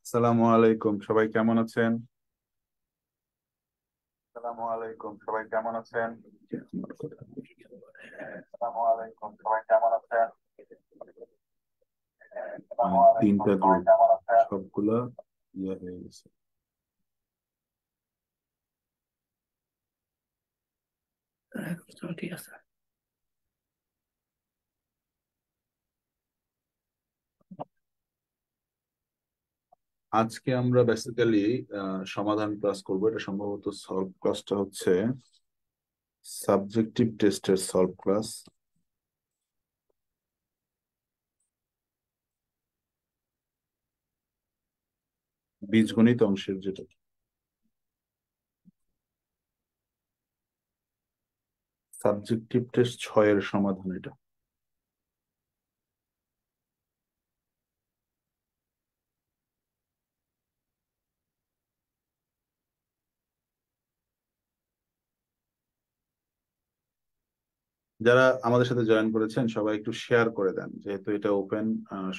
আসসালামু আলাইকুম, সবাই কেমন আছেন? আসসালামু আলাইকুম, সবাই কেমন আছেন? আসসালামু আলাইকুম, সবাই কেমন আছেন? তিনটা গ্রুপ, সবগুলা হয়ে গেছে। ঠিক আছে। আজকে আমরা বেসিক্যালি সমাধান ক্লাস করবো। এটা সম্ভবত সলভ ক্লাসটা হচ্ছে সাবজেক্টিভ টেস্টের সলভ ক্লাস, বীজগণিত অংশের যেটা সাবজেক্টিভ টেস্ট 6 এর সমাধান এটা। যারা আমাদের সাথে জয়েন করেছেন সবাই একটু শেয়ার করে দেন, যেহেতু এটা ওপেন,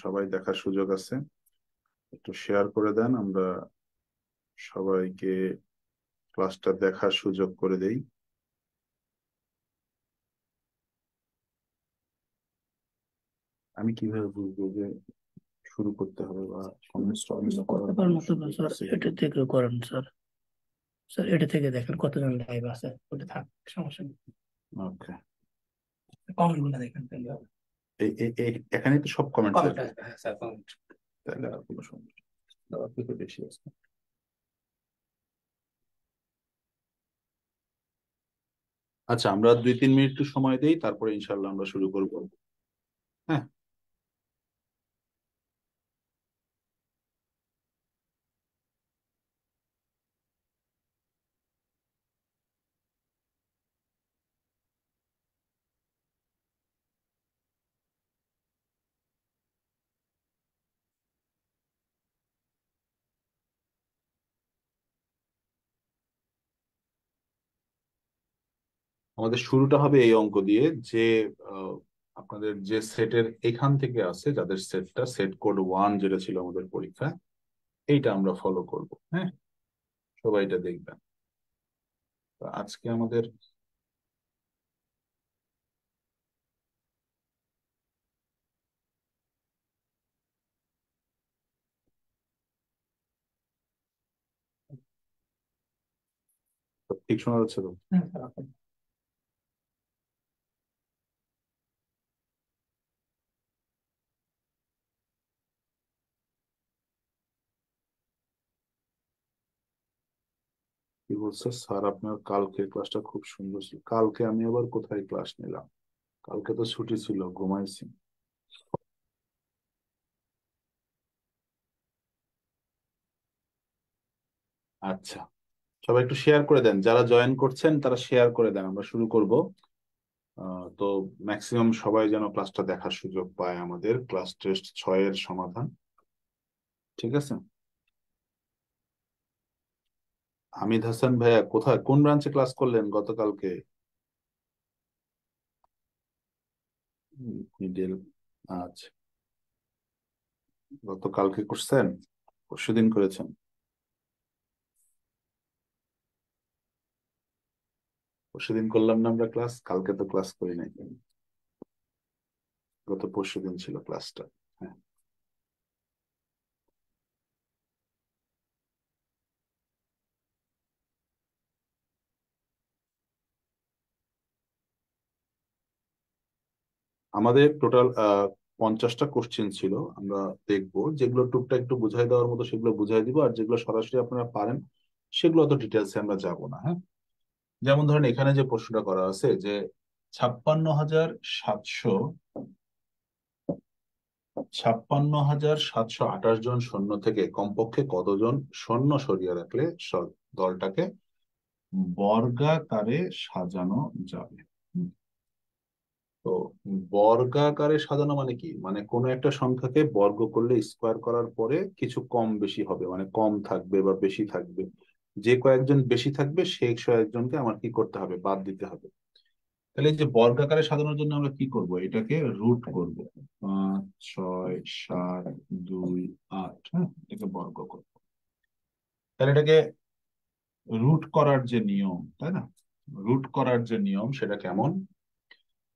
সবাই দেখার সুযোগ আছে। একটু শেয়ার করে দেন, আমরা সবাইকে ক্লাসটা দেখার সুযোগ করে দেই। আমি কিভাবে বুঝবো যে শুরু করতে হবে বা কমেন্টস টমেন্টস করতে করার পারেন কোনো অথবা সুযোগ স্যার আছে এটা কিনা? থেকে করেন স্যার। স্যার এটা থেকে দেখেন কতজন লাইভ আছে, ওটা থাক, সমস্যা নেই। ওকে, কমেন্ট গুলো দেখেন তাহলে হবে। এখানে তো সব কমেন্টস কমেন্ট আসবে, আসবে, হ্যাঁ স্যার, কমেন্ট। তাহলে আর কোনো সমস্যা নেই। দেওয়ার থেকে বেশি আছে। আচ্ছা, আমরা 2-3 মিনিট একটু সময় দেই, তারপরে ইনশাল্লাহ আমরা শুরু করবো। হ্যাঁ, আমাদের শুরুটা হবে এই অঙ্ক দিয়ে যে আহ, আপনাদের যে সেটের এখান থেকে আছে, যাদের সেটটা সেট কোড 1 যেটা ছিল আমাদের পরীক্ষায়, এইটা আমরা ফলো করব। হ্যাঁ, সবাই এটা দেখবেন। তো আজকে আমাদের ঠিক শোনা যাচ্ছে তো? হ্যাঁ স্যার, আপনি কি বলছে স্যার, আপনার কালকে ক্লাসটা খুব সুন্দর ছিল। কালকে আমি আবার কোথায় ক্লাস নিলাম? কালকে তো ছুটি ছিল, ঘুমাইছি। আচ্ছা, সবাই একটু শেয়ার করে দেন, যারা জয়েন করছেন তারা শেয়ার করে দেন, আমরা শুরু করব। তো ম্যাক্সিমাম সবাই যেন ক্লাসটা দেখার সুযোগ পায়। আমাদের ক্লাস টেস্ট 6 এর সমাধান, ঠিক আছে? হামিদ হাসান ভাইয়া কোথায়, কোন ব্রাঞ্চে ক্লাস করলেন গতকালকে? মিডল। আচ্ছা, গতকালকে করছেন? পরশুদিন করেছেন? পরশুদিন করলাম না আমরা ক্লাস, কালকে তো ক্লাস করি নাই। গত পরশুদিন ছিল ক্লাসটা। হ্যাঁ, আমাদের টোটাল 50টা কোশ্চেন ছিল। আমরা দেখবো যেগুলো টুকটাক একটু বুঝাই দেওয়ার মতো সেগুলো বুঝাই দিব, আর যেগুলো সরাসরি আপনারা পারেন সেগুলো অত ডিটেলসে আমরা যাব না। হ্যাঁ, যেমন ধরেন এখানে যে প্রশ্নটা করা আছে যে 56,700 56,728 জন সৈন্য থেকে কমপক্ষে কতজন সৈন্য সরিয়ে রাখলে দলটাকে বর্গাকারে সাজানো যাবে? তো বর্গাকারে সাজানো মানে কি, মানে কোনো একটা সংখ্যাকে বর্গ করলে স্কোয়ার করার পরে কিছু কম বেশি হবে, মানে কম থাকবে বা বেশি থাকবে। যে কয়েকজন বেশি থাকবে সেই কয়েকজনকে আমার কি করতে হবে, বাদ দিতে হবে। তাহলে এই যে বর্গাকারে সাজানোর জন্য আমরা কি করব, এটাকে রুট করব। 5, 6, 7, 2, 8। হ্যাঁ, এটাকে বর্গ করব। তাহলে এটাকে রুট করার যে নিয়ম, তাই না, রুট করার যে নিয়ম সেটা কেমন?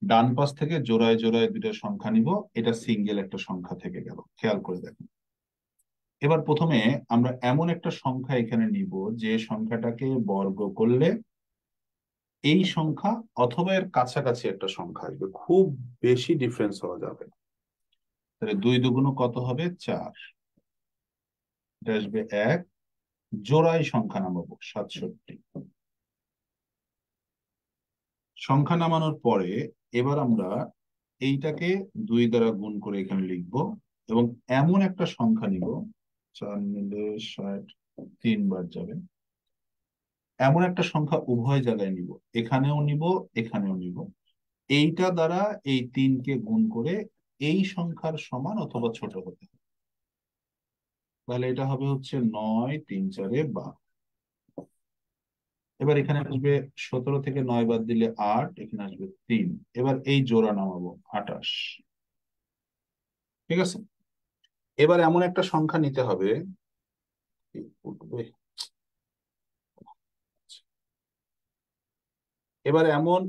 ডান পাশ থেকে জোড়ায় জোড়ায় দুটো সংখ্যা নিব, এটা সিঙ্গেল একটা সংখ্যা থেকে গেল, খেয়াল করে দেখুন। এবার প্রথমে আমরা এমন একটা সংখ্যা এখানে নিব যে সংখ্যাটাকে বর্গ করলে এই সংখ্যা অথবা এর কাছাকাছি একটা সংখ্যা আসবে, খুব বেশি ডিফারেন্স হওয়া যাবে না। তাহলে 2 দুগুণ কত হবে? 4। এটা আসবে 1, জোড়ায় সংখ্যা নামাবো 67। সংখ্যা নামানোর পরে এবার আমরা এইটাকে 2 দ্বারা গুণ করে এখানে লিখবো এবং এমন একটা সংখ্যা নিব, 4 নিলে 60, 3 বার যাবে, এমন একটা সংখ্যা উভয় জায়গায় নিব, এখানেও নিব এখানেও নিব, এইটা দ্বারা এই 3কে গুণ করে এই সংখ্যার সমান অথবা ছোট হতে হবে। তাহলে এটা হবে হচ্ছে 9, 3 4 12। এবার এখানে আসবে 17 থেকে 9 বাদ দিলে 8, এখানে আসবে 3। এবার এই জোড়া নামাবো 28। ঠিক আছে, এবার এমন একটা সংখ্যা নিতে হবে, উঠবে, এবার এমন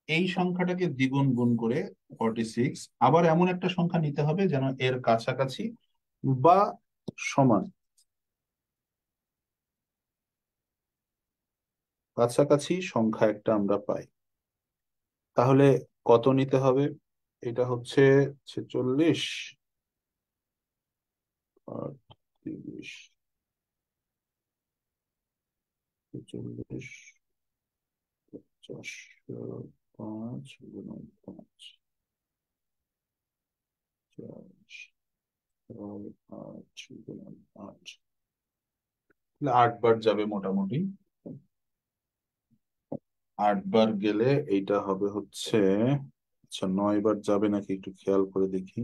এই সংখ্যাটাকে দ্বিগুণ গুণ করে 46, আবার এমন একটা সংখ্যা নিতে হবে যেন এর কাছাকাছি বা সমান, কাছাকাছি সংখ্যা একটা আমরা পাই। তাহলে কত নিতে হবে? এটা হচ্ছে 46 আর 30, 46, 5 গুণন 5, 4, 8 গুণন 8, 8 বার যাবে মোটামুটি। 8 বার গেলে এইটা হবে হচ্ছে, আচ্ছা 9 বার যাবে নাকি একটু খেয়াল করে দেখি।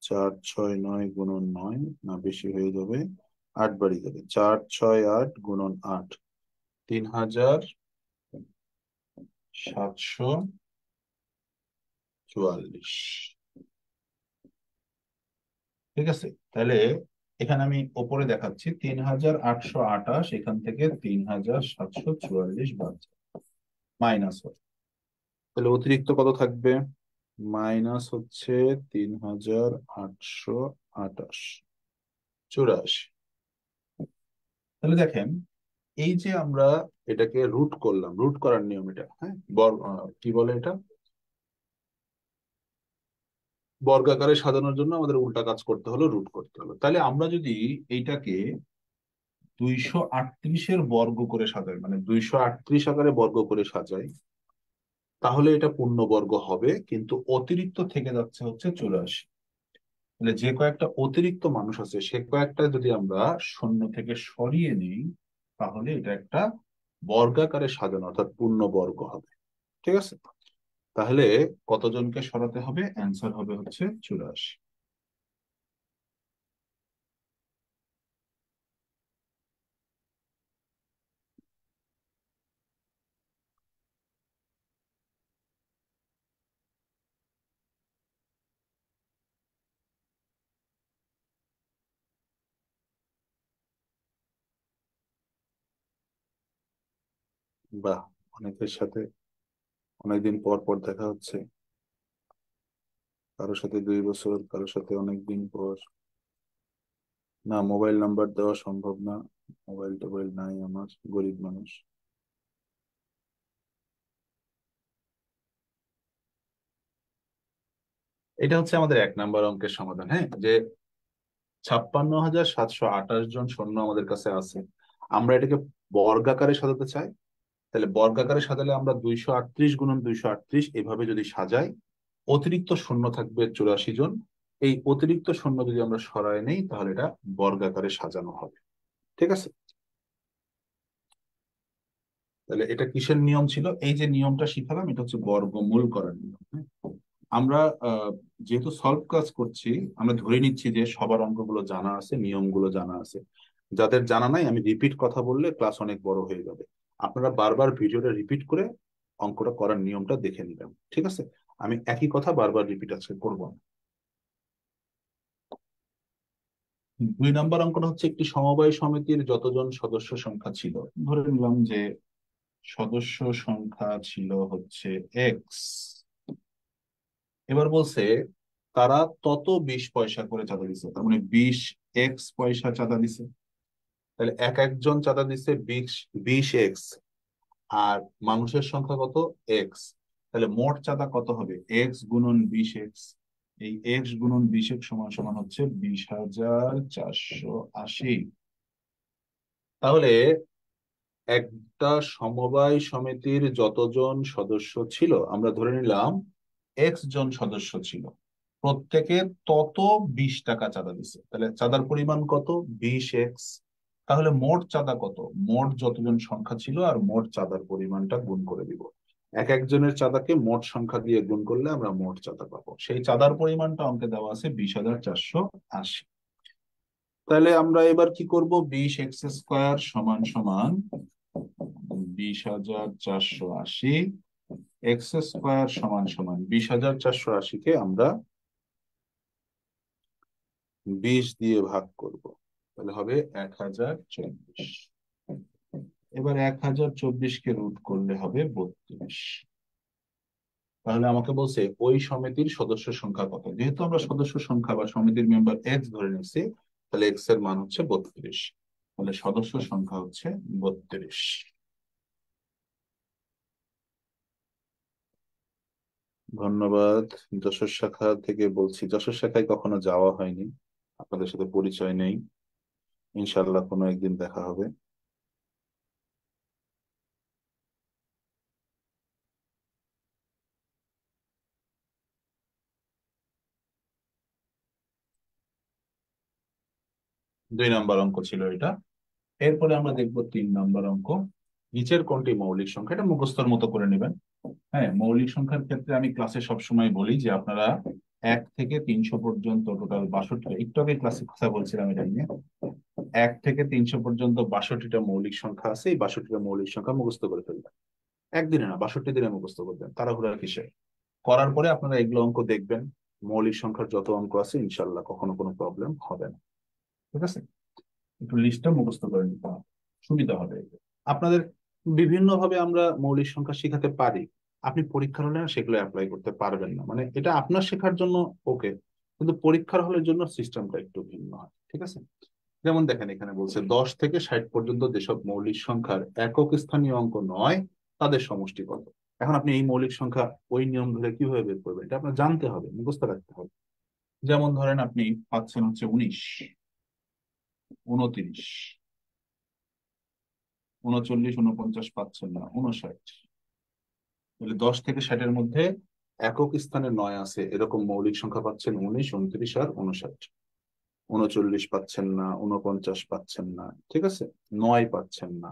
4 6 9 গুণন 9, না বেশি হয়ে যাবে, 8 বারই যাবে। 4 6 8 গুণন 8, 3744। ঠিক আছে, তাহলে এখানে আমি ওপরে দেখাচ্ছি 3828, এখান থেকে 3744 বাদ মাইনাস হয়। তাহলে অতিরিক্ত কত থাকবে? মাইনাস হচ্ছে 3828, 84। তাহলে দেখেন, এই যে আমরা এটাকে রুট করলাম, রুট করার নিয়ম এটা, হ্যাঁ, কি বলে এটা, বর্গাকারে সাজানোর জন্য আমাদের উল্টা কাজ করতে হলো, রুট করতে হলো। তাহলে আমরা যদি এইটাকে 238-এর বর্গ করে সাজাই, মানে 238 আকারে বর্গ করে সাজাই, তাহলে এটা পূর্ণবর্গ হবে, কিন্তু অতিরিক্ত থেকে যাচ্ছে হচ্ছে 84। তাহলে যে কয়েকটা অতিরিক্ত মানুষ আছে সে কয়েকটা যদি আমরা শূন্য থেকে সরিয়ে নিই, তাহলে এটা একটা বর্গাকারে সাজানো অর্থাৎ পূর্ণবর্গ হবে। ঠিক আছে, তাহলে কতজনকে সরাতে হবে? অ্যান্সার হবে হচ্ছে 84। বাহ, অনেকের সাথে অনেকদিন পর পর দেখা হচ্ছে, কারোর সাথে 2 বছর, কারোর সাথে অনেকদিন পর। না, মোবাইল নাম্বার দেওয়া সম্ভব না, মোবাইল টোবাইল নাই আমার, গরিব মানুষ। এটা হচ্ছে আমাদের 1 নাম্বার অঙ্কের সমাধান, হ্যাঁ, যে 56,728 জন সৈন্য আমাদের কাছে আছে, আমরা এটাকে বর্গাকারে সাজাতে চাই। তাহলে বর্গাকারে সাজালে আমরা 238 গুণন 238 এভাবে যদি সাজাই, অতিরিক্ত শূন্য থাকবে 84 জন। এই অতিরিক্ত শূন্য যদি আমরা সরায় নেই তাহলে এটা বর্গাকারে সাজানো হবে। ঠিক আছে, তাহলে এটা কিসের নিয়ম ছিল? এই যে নিয়মটা শিখালাম এটা হচ্ছে বর্গমূল করার নিয়ম, হ্যাঁ? আমরা যেহেতু সলভ কাজ করছি, আমরা ধরে নিচ্ছি যে সবার অঙ্কগুলো জানা আছে, নিয়মগুলো জানা আছে। যাদের জানা নাই, আমি রিপিট কথা বললে ক্লাস অনেক বড় হয়ে যাবে। আপনারা বারবার ভিডিওটা রিপিট করে অঙ্কটা করার নিয়মটা দেখে নিবেন। ঠিক আছে, আমি একই কথা বারবার রিপিট আজকে করবো না। 2 নম্বর অঙ্কটা হচ্ছে একটি সমবায় সমিতির যতজন সদস্য সংখ্যা ছিল। ধরে নিলাম যে সদস্য সংখ্যা ছিল হচ্ছে এক্স। এবার বলছে তারা তত 20 পয়সা করে চাঁদা দিছে, তার মানে 20x পয়সা চাঁদা দিছে। তাহলে এক একজন চাঁদা দিছে 20x, আর মানুষের সংখ্যা কত? এক্স। তাহলে মোট চাঁদা কত হবে? এক্স গুণন 20x। এই এক্স গুণন 20x সমান সমান হচ্ছে 20,480। তাহলে একটা সমবায় সমিতির যতজন সদস্য ছিল, আমরা ধরে নিলাম এক্স জন সদস্য ছিল, প্রত্যেকে তত 20 টাকা চাঁদা দিছে। তাহলে চাঁদার পরিমাণ কত? 20x। তাহলে মোট চাঁদা কত? মোট যতজন সংখ্যা ছিল আর মোট চাঁদার পরিমাণটা গুণ করে দিব। এক একজনের চাঁদাকে মোট সংখ্যা দিয়ে গুণ করলে আমরা মোট চাঁদা পাবো। সেই চাঁদার পরিমাণটা অঙ্কে দেওয়া আছে 20,480। তাহলে আমরা এবার কি করব? 20x² সমান সমান 20,480, x² সমান সমান 20,480 কে আমরা 20 দিয়ে ভাগ করব, তাহলে হবে 1024। এবার 1024 কে রুট করলে হবে 32। তাহলে আমাকে বলছে ওই সমিতির সদস্য সংখ্যা কত। যেহেতু আমরা সদস্য সংখ্যা বা সমিতির মেম্বার এক্স ধরে নিচ্ছি, তাহলে এক্স এর মান হচ্ছে 32। তাহলে সদস্য সংখ্যা হচ্ছে 32। ধন্যবাদ। যশোর শাখা থেকে বলছি। যশোর শাখায় কখনো যাওয়া হয়নি, আপনাদের সাথে পরিচয় নেই। ইনশাল্লাহ কোনো একদিন দেখা হবে। দুই নাম্বার অঙ্ক ছিল এটা। এরপরে আমরা দেখবো 3 নাম্বার অঙ্ক। নিচের কোনটি মৌলিক সংখ্যা? এটা মুখস্থর মতো করে নেবেন। হ্যাঁ, মৌলিক সংখ্যার ক্ষেত্রে আমি ক্লাসে সবসময় বলি যে আপনারা 1 থেকে 300 পর্যন্ত টোটাল 62, একটু আগে ক্লাসে কথা বলছিলাম এটা নিয়ে। 1 থেকে 300 পর্যন্ত 62টা মৌলিক সংখ্যা আছে। এই 62টা মৌলিক সংখ্যা মুখস্থ করে ফেলবেন। একদিনে না, 62 দিনে মুখস্থ করবেন, তাড়াহুড়া কিসে। করার পরে আপনারা এগুলো অঙ্ক দেখবেন, মৌলিক সংখ্যার যত অঙ্ক আছে ইনশাল্লাহ কখনো কোনো প্রবলেম হবে না। ঠিক আছে, একটু লিস্টটা মুখস্থ করে নিতে হবে, সুবিধা হবে এতে। আপনাদের বিভিন্ন ভাবে আমরা মৌলিক সংখ্যা শেখাতে পারি। আপনি পরীক্ষার হলে না সেগুলো অ্যাপ্লাই করতে পারবেন না, মানে এটা আপনার শেখার জন্য ওকে, কিন্তু পরীক্ষার হলের জন্য সিস্টেমটা একটু ভিন্ন হয়। ঠিক আছে, যেমন দেখেন এখানে বলছে 10 থেকে 60 পর্যন্ত যেসব মৌলিক সংখ্যার একক স্থানীয় অঙ্ক নয় তাদের সমষ্টি কত। এখন আপনি এই মৌলিক সংখ্যা ওই নিয়ম ধরে কিভাবে বের করবেন, এটা আপনার জানতে হবে, মুখস্থ রাখতে হবে। যেমন ধরেন আপনি পাচ্ছেন হচ্ছে 19, 29, 39, 49 পাচ্ছেন না, 59। তাহলে 10 থেকে 60-এর মধ্যে একক স্থানে 9 আছে এরকম মৌলিক সংখ্যা পাচ্ছেন 19, 29 আর 59। 39 পাচ্ছেন না, 49 পাচ্ছেন না, ঠিক আছে, 9 পাচ্ছেন না।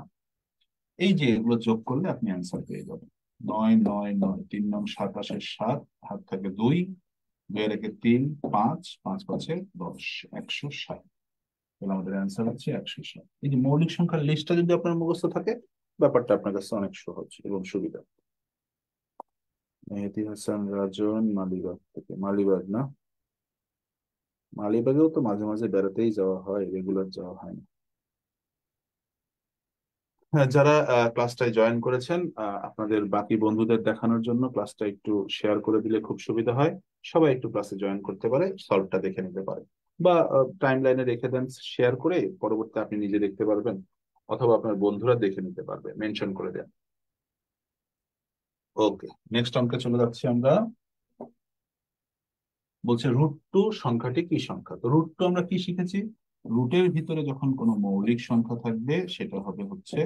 এই যে এগুলো যোগ করলে আপনি অ্যান্সার পেয়ে যাবেন। 9, 9, 9, 3 9 27, 7, হাত থাকে 2, 2 একে 3, 5, 5 5 10, 160। তাহলে আমাদের অ্যান্সার হচ্ছে 160। এই যে মৌলিক সংখ্যার লিস্টটা যদি আপনার মুখস্থ থাকে, ব্যাপারটা আপনার কাছে অনেক সহজ এবং সুবিধা। মেহেদী হাসান রাজন মালিবাগ থেকে। মালিবাগ না, মালিবাগেও তো মাঝে মাঝে বেড়াতেই যাওয়া হয়, রেগুলার যাওয়া হয় না। হ্যাঁ, যারা ক্লাসটায় জয়েন করেছেন, আপনাদের বাকি বন্ধুদের দেখানোর জন্য ক্লাসটা একটু শেয়ার করে দিলে খুব সুবিধা হয়। সবাই একটু ক্লাসে জয়েন করতে পারে, সলভটা দেখে নিতে পারে, বা টাইম লাইনে রেখে দেন শেয়ার করে, পরবর্তী আপনি নিজে দেখতে পারবেন, অথবা আপনার বন্ধুরা দেখে নিতে পারবে, মেনশন করে দেন। ওকে, নেক্সট অঙ্কে চলে যাচ্ছি আমরা। বলছে √2 সংখ্যাটি কি সংখ্যা। তো √2 আমরা কি শিখেছি? রুটের ভিতরে যখন কোনো মৌলিক সংখ্যা থাকবে সেটা হবে হচ্ছে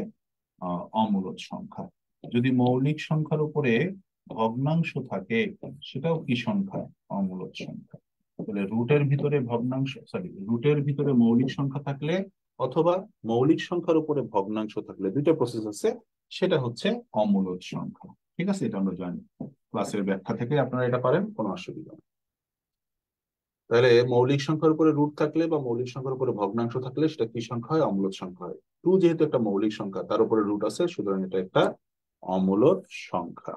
অমূলদ সংখ্যা। যদি মৌলিক সংখ্যার উপরে ভগ্নাংশ থাকে সেটাও কি সংখ্যা? অমূলদ সংখ্যা। তাহলে রুটের ভিতরে ভগ্নাংশ, সরি, রুটের ভিতরে মৌলিক সংখ্যা থাকলে অথবা মৌলিক সংখ্যার উপরে ভগ্নাংশ থাকলে, দুইটা প্রসেস আছে, সেটা হচ্ছে অমূলদ সংখ্যা। ঠিক আছে, এটা আমরা জানি, ক্লাসের ব্যাখ্যা থেকে আপনারা এটা পারেন, কোনো অসুবিধা নেই। তাহলে মৌলিক সংখ্যার উপরে রুট থাকলে বা মৌলিক সংখ্যার উপরে ভগ্নাংশ থাকলে সেটা কি সংখ্যা হয়? অমূলদ সংখ্যা হয়। 2 যেহেতু একটা মৌলিক সংখ্যা, তার উপরে রুট আছে, সুতরাং এটা একটা অমূলদ সংখ্যা।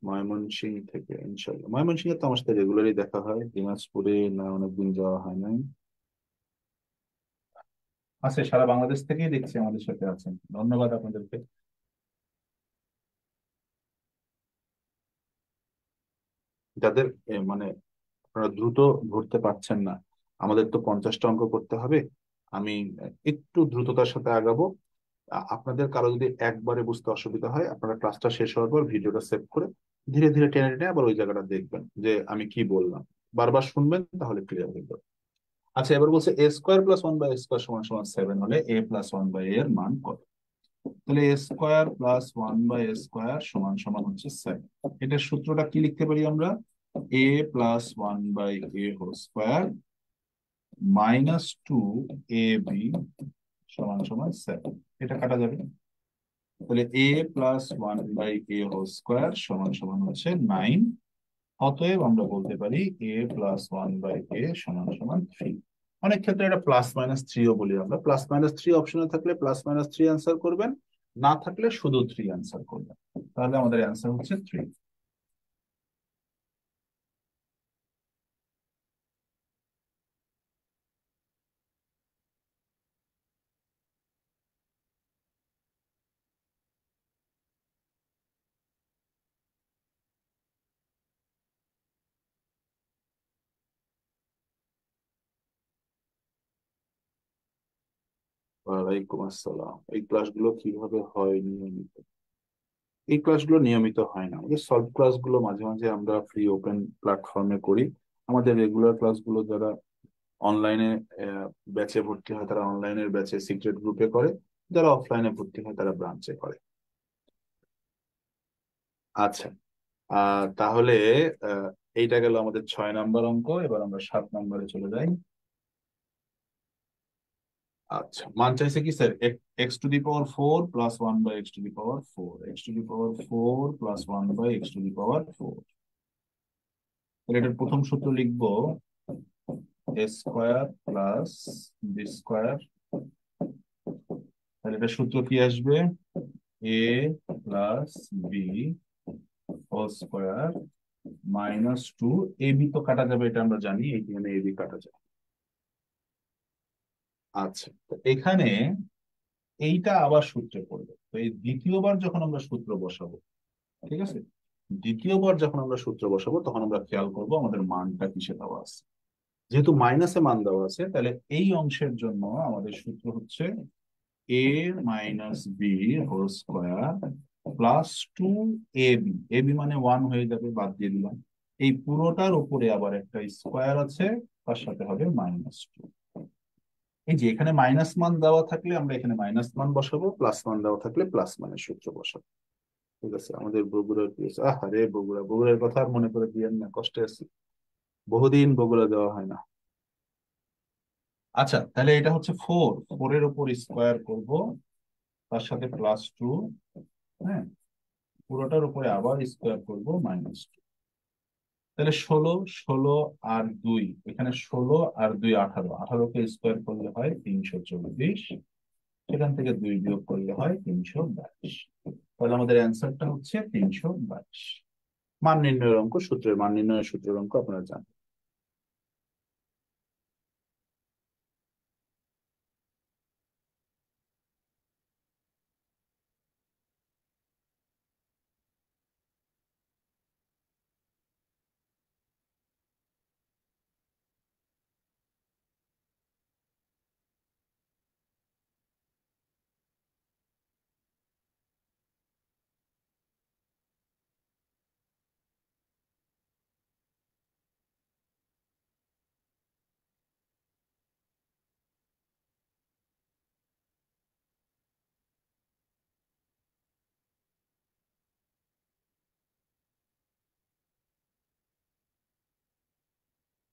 ময়মনসিংহ থেকে ইনশাল্লাহ। ময়মনসিংহে তো আমার সাথে রেগুলারই দেখা হয়, দিনাজপুরে না অনেকদিন যাওয়া হয় নাই। আছে, সারা বাংলাদেশ থেকেই দেখছি আমাদের সাথে আছেন, ধন্যবাদ আপনাদেরকে। যাদের মানে আপনারা দ্রুত ধরতে পারছেন না, আমাদের তো 50টা অঙ্ক করতে হবে। আমি একটু দ্রুততার সাথে আগাবো। আপনাদের কারো যদি একবারে বুঝতে অসুবিধা হয়, আপনারা ক্লাসটা শেষ হওয়ার পর ভিডিওটা সেভ করে ধীরে ধীরে টেনে টেনে আবার ওই জায়গাটা দেখবেন যে আমি কি বললাম। বারবার শুনবেন, তাহলে ক্লিয়ার হয়ে যাবে। আচ্ছা, এবার বলছে a square plus one by square সমান সমান 7 হলে এ প্লাস ওয়ান বাই এর মান কত। তাহলে a square plus one by square সমান সমান হচ্ছে 7। এটার সূত্রটা কি লিখতে পারি আমরা? A plus one by a whole square minus two a b সমান সমান 7। এটা কাটা যাবে। তাহলে a plus one by a whole square সমান সমান হচ্ছে 9। অতএব আমরা বলতে পারি a plus one by a সমান সমান 3। অনেক ক্ষেত্রে এটা প্লাস মাইনাস থ্রিও বলি আমরা। প্লাস মাইনাস থ্রি অপশনে থাকলে প্লাস মাইনাস থ্রি অ্যান্সার করবেন, না থাকলে শুধু থ্রি অ্যান্সার করবেন। তাহলে আমাদের অ্যান্সার হচ্ছে 3। ওয়ালাইকুম আসসালাম। এই ক্লাসগুলো কিভাবে হয় নিয়মিত? এই ক্লাসগুলো নিয়মিত হয় না, আমাদের সলভ ক্লাসগুলো মাঝে মাঝে আমরা ফ্রি ওপেন প্ল্যাটফর্মে করি। আমাদের রেগুলার ক্লাসগুলো যারা অনলাইনে ব্যাচে ভর্তি হয় তারা অনলাইনের ব্যাচে সিক্রেট গ্রুপে করে, যারা অফলাইনে ভর্তি হয় তারা ব্রাঞ্চে করে। আচ্ছা, তাহলে আহ, এইটা গেল আমাদের 6 নাম্বার অঙ্ক। এবার আমরা 7 নাম্বারে চলে যাই। আচ্ছা, মান চাইছে কি sir? X to the power 4 plus one by x to the power 4, x to the power 4 plus one by x to the power 4। তাহলে এটার প্রথম সূত্র লিখবো a square plus b square. তাহলে এটা সূত্র কি আসবে? A plus b whole square minus two. A b তো কাটা যাবে, এটা আমরা জানি, এখানে এ বি কাটা যাবে। আচ্ছা, তো এখানে এইটা আবার সূত্রে পড়বে, তো এই দ্বিতীয়বার যখন আমরা সূত্র বসাবো, ঠিক আছে, দ্বিতীয়বার যখন আমরা সূত্র বসাবো তখন আমরা খেয়াল করব আমাদের মানটা কিসে দেওয়া আছে। যেহেতু মাইনাসে মান দেওয়া আছে, তাহলে এই অংশের জন্য আমাদের সূত্র হচ্ছে a minus B whole square plus two a b. A b মানে 1 হয়ে যাবে, বাদ দিয়ে দিলাম। এই পুরোটার উপরে আবার একটা স্কোয়ার আছে, তার সাথে হবে -2। এই যে এখানে মাইনাস মান দেওয়া থাকলে আমরা এখানে মাইনাস মান বসাবো, প্লাস মান দেওয়া থাকলে প্লাস মানের সূত্র বসাবো। ঠিক আছে, আমাদের বগুড়ার পিএস, আরে বগুড়া, বগুড়ার কথা আর মনে করে দিয়েন না, কষ্টে আছি, বহুদিন বগুড়া দেওয়া হয় না। আচ্ছা, তাহলে এটা হচ্ছে 4, 4 এর উপর স্কোয়ার করব, তার সাথে +2। হ্যাঁ, পুরোটার উপরে আবার স্কোয়ার করব -2। তাহলে 16, 16 আর 2, এখানে 16 আর 2 18, 18কে স্কোয়ার করলে হয় 324। সেখান থেকে 2 বিয়োগ করলে হয় 322। তাহলে আমাদের অ্যান্সারটা হচ্ছে 322। মান নির্ণয়ের অঙ্ক, সূত্রের মান নির্ণয়ের সূত্রের অঙ্ক আপনারা জানেন।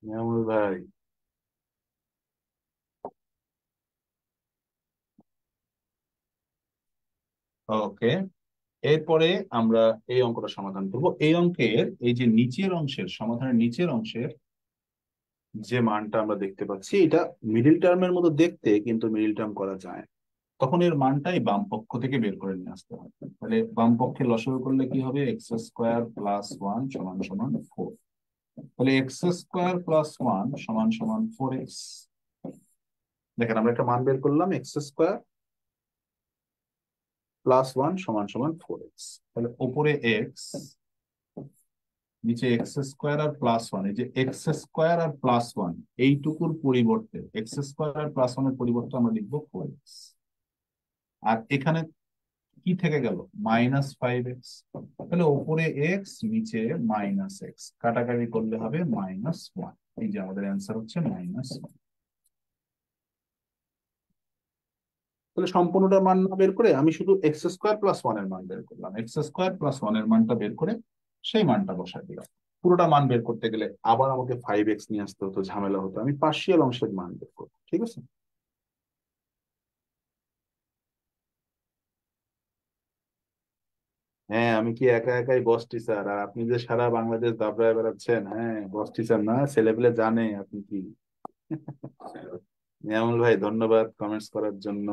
নিয়ামুল ভাই, ওকে। এরপরে আমরা এই অঙ্কটা সমাধান করব। এই অঙ্কের এই যে নিচের অংশের সমাধানের নিচের অংশের যে মানটা আমরা দেখতে পাচ্ছি, এটা মিডিল টার্মের মতো দেখতে, কিন্তু মিডিল টার্ম করা যায় না। তখন এর মানটাই বাম পক্ষ থেকে বের করে নিয়ে আসতে হয়। তাহলে বাম পক্ষে লসাগু করলে কি হবে? এক্স স্কোয়ার প্লাস ওয়ান সমান সমান 4। তাহলে এক্স স্কোয়ার প্লাস ওয়ান সমান সমান 4x। দেখেন আমরা একটা মান বের করলাম, এক্স স্কোয়ার প্লাস ওয়ান সমান সমান 4x। তাহলে উপরে এক্স, নিচে এক্স স্কোয়ার আর প্লাস ওয়ান। এই যে এক্স স্কোয়ার আর প্লাস ওয়ান, এইটুকুর পরিবর্তে এক্স স্কোয়ার আর প্লাস ওয়ানের পরিবর্তে আমরা লিখবো 4x। আর এখানে কি থেকে গেল, -5x। তাহলে উপরে এক্স, নিচে -x, কাটাকাটি করলে হবে -1। এই যে আমাদের অ্যান্সার হচ্ছে -1। তাহলে সম্পূর্ণটার মান না বের করে আমি শুধু এক্স স্কোয়ার প্লাস ওয়ান এর মান বের করলাম, এক্স স্কোয়ার প্লাস ওয়ান এর মানটা বের করে সেই মানটা বসাই দিলাম। পুরোটা মান বের করতে গেলে আবার আমাকে 5x নিয়ে আসতে হতো, ঝামেলা হতো। আমি পার্শিয়াল অংশের মান বের করবো, ঠিক আছে। হ্যাঁ, আমি কি একা একাই বস টিচার? আর আপনি যে সারা বাংলাদেশ দাবড়ায় বেড়াচ্ছেন, হ্যাঁ বস টিচার না, ছেলেপেলে জানে আপনি কি। নিয়ামুল ভাই ধন্যবাদ কমেন্টস করার জন্য।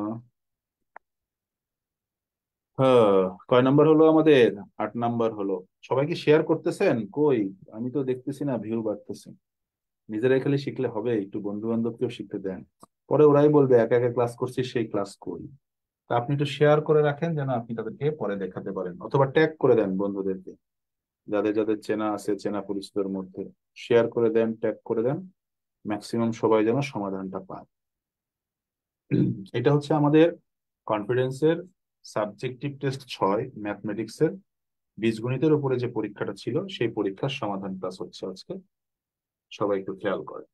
হ্যাঁ, কয় নাম্বার হলো আমাদের? 8 নাম্বার হলো। সবাই কি শেয়ার করতেছেন কই? আমি তো দেখতেছি না ভিউ বাড়তেছে। নিজেরাই খালি শিখলে হবে, একটু বন্ধু বান্ধবকেও শিখতে দেন। পরে ওরাই বলবে একা একা ক্লাস করছি, সেই ক্লাস কই। তা আপনি একটু শেয়ার করে রাখেন যেন আপনি তাদেরকে পরে দেখাতে পারেন, অথবা ট্যাগ করে দেন বন্ধুদেরকে, যাদের যাদের চেনা আছে, চেনা পরিচিতর মধ্যে শেয়ার করে দেন, ট্যাগ করে দেন। ম্যাক্সিমাম সবাই যেন সমাধানটা পায়। এটা হচ্ছে আমাদের কনফিডেন্সের সাবজেক্টিভ টেস্ট 6 ম্যাথমেটিক্সের বীজগণিতের উপরে যে পরীক্ষাটা ছিল, সেই পরীক্ষার সমাধান ক্লাস হচ্ছে আজকে। সবাই একটু খেয়াল করে।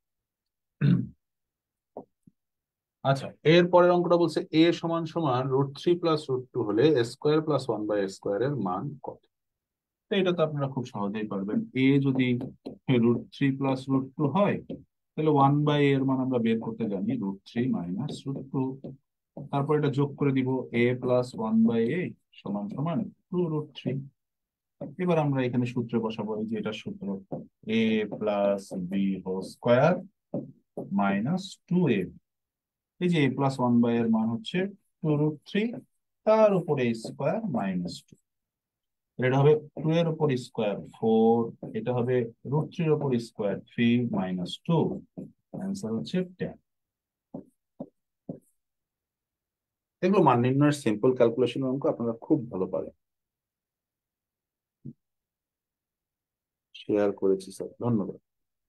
আচ্ছা, এর পরের অঙ্কটা বলছে এ সমান সমান √3 + √2 হলে এ স্কোয়ার প্লাস 1/a² এর মান কত। তো এটা তো আপনারা খুব সহজেই পারবেন। এ যদি √3 + √2 হয়, তাহলে 1/a এর মান আমরা বের করতে জানি, √3 - √2। তারপর এটা যোগ করে দিব, a + 1/a সমান সমান 2√3। এবার আমরা এখানে সূত্রে বসাবো, এই যে এটা সূত্র, a + b² - 2a। এই যে a + 1/a এর মান হচ্ছে 2√3, তার উপরে স্কোয়ার -2। এটা হবে 2 এর উপর স্কোয়ার 4, এটা হবে √3 এর উপর স্কোয়ার 3 - 2। অ্যান্সার হচ্ছে 10। এগুলো মান নির্ণয়ের সিম্পল ক্যালকুলেশন অঙ্ক, আপনারা খুব ভালো পারেন। শেয়ার করেছি স্যার, ধন্যবাদ।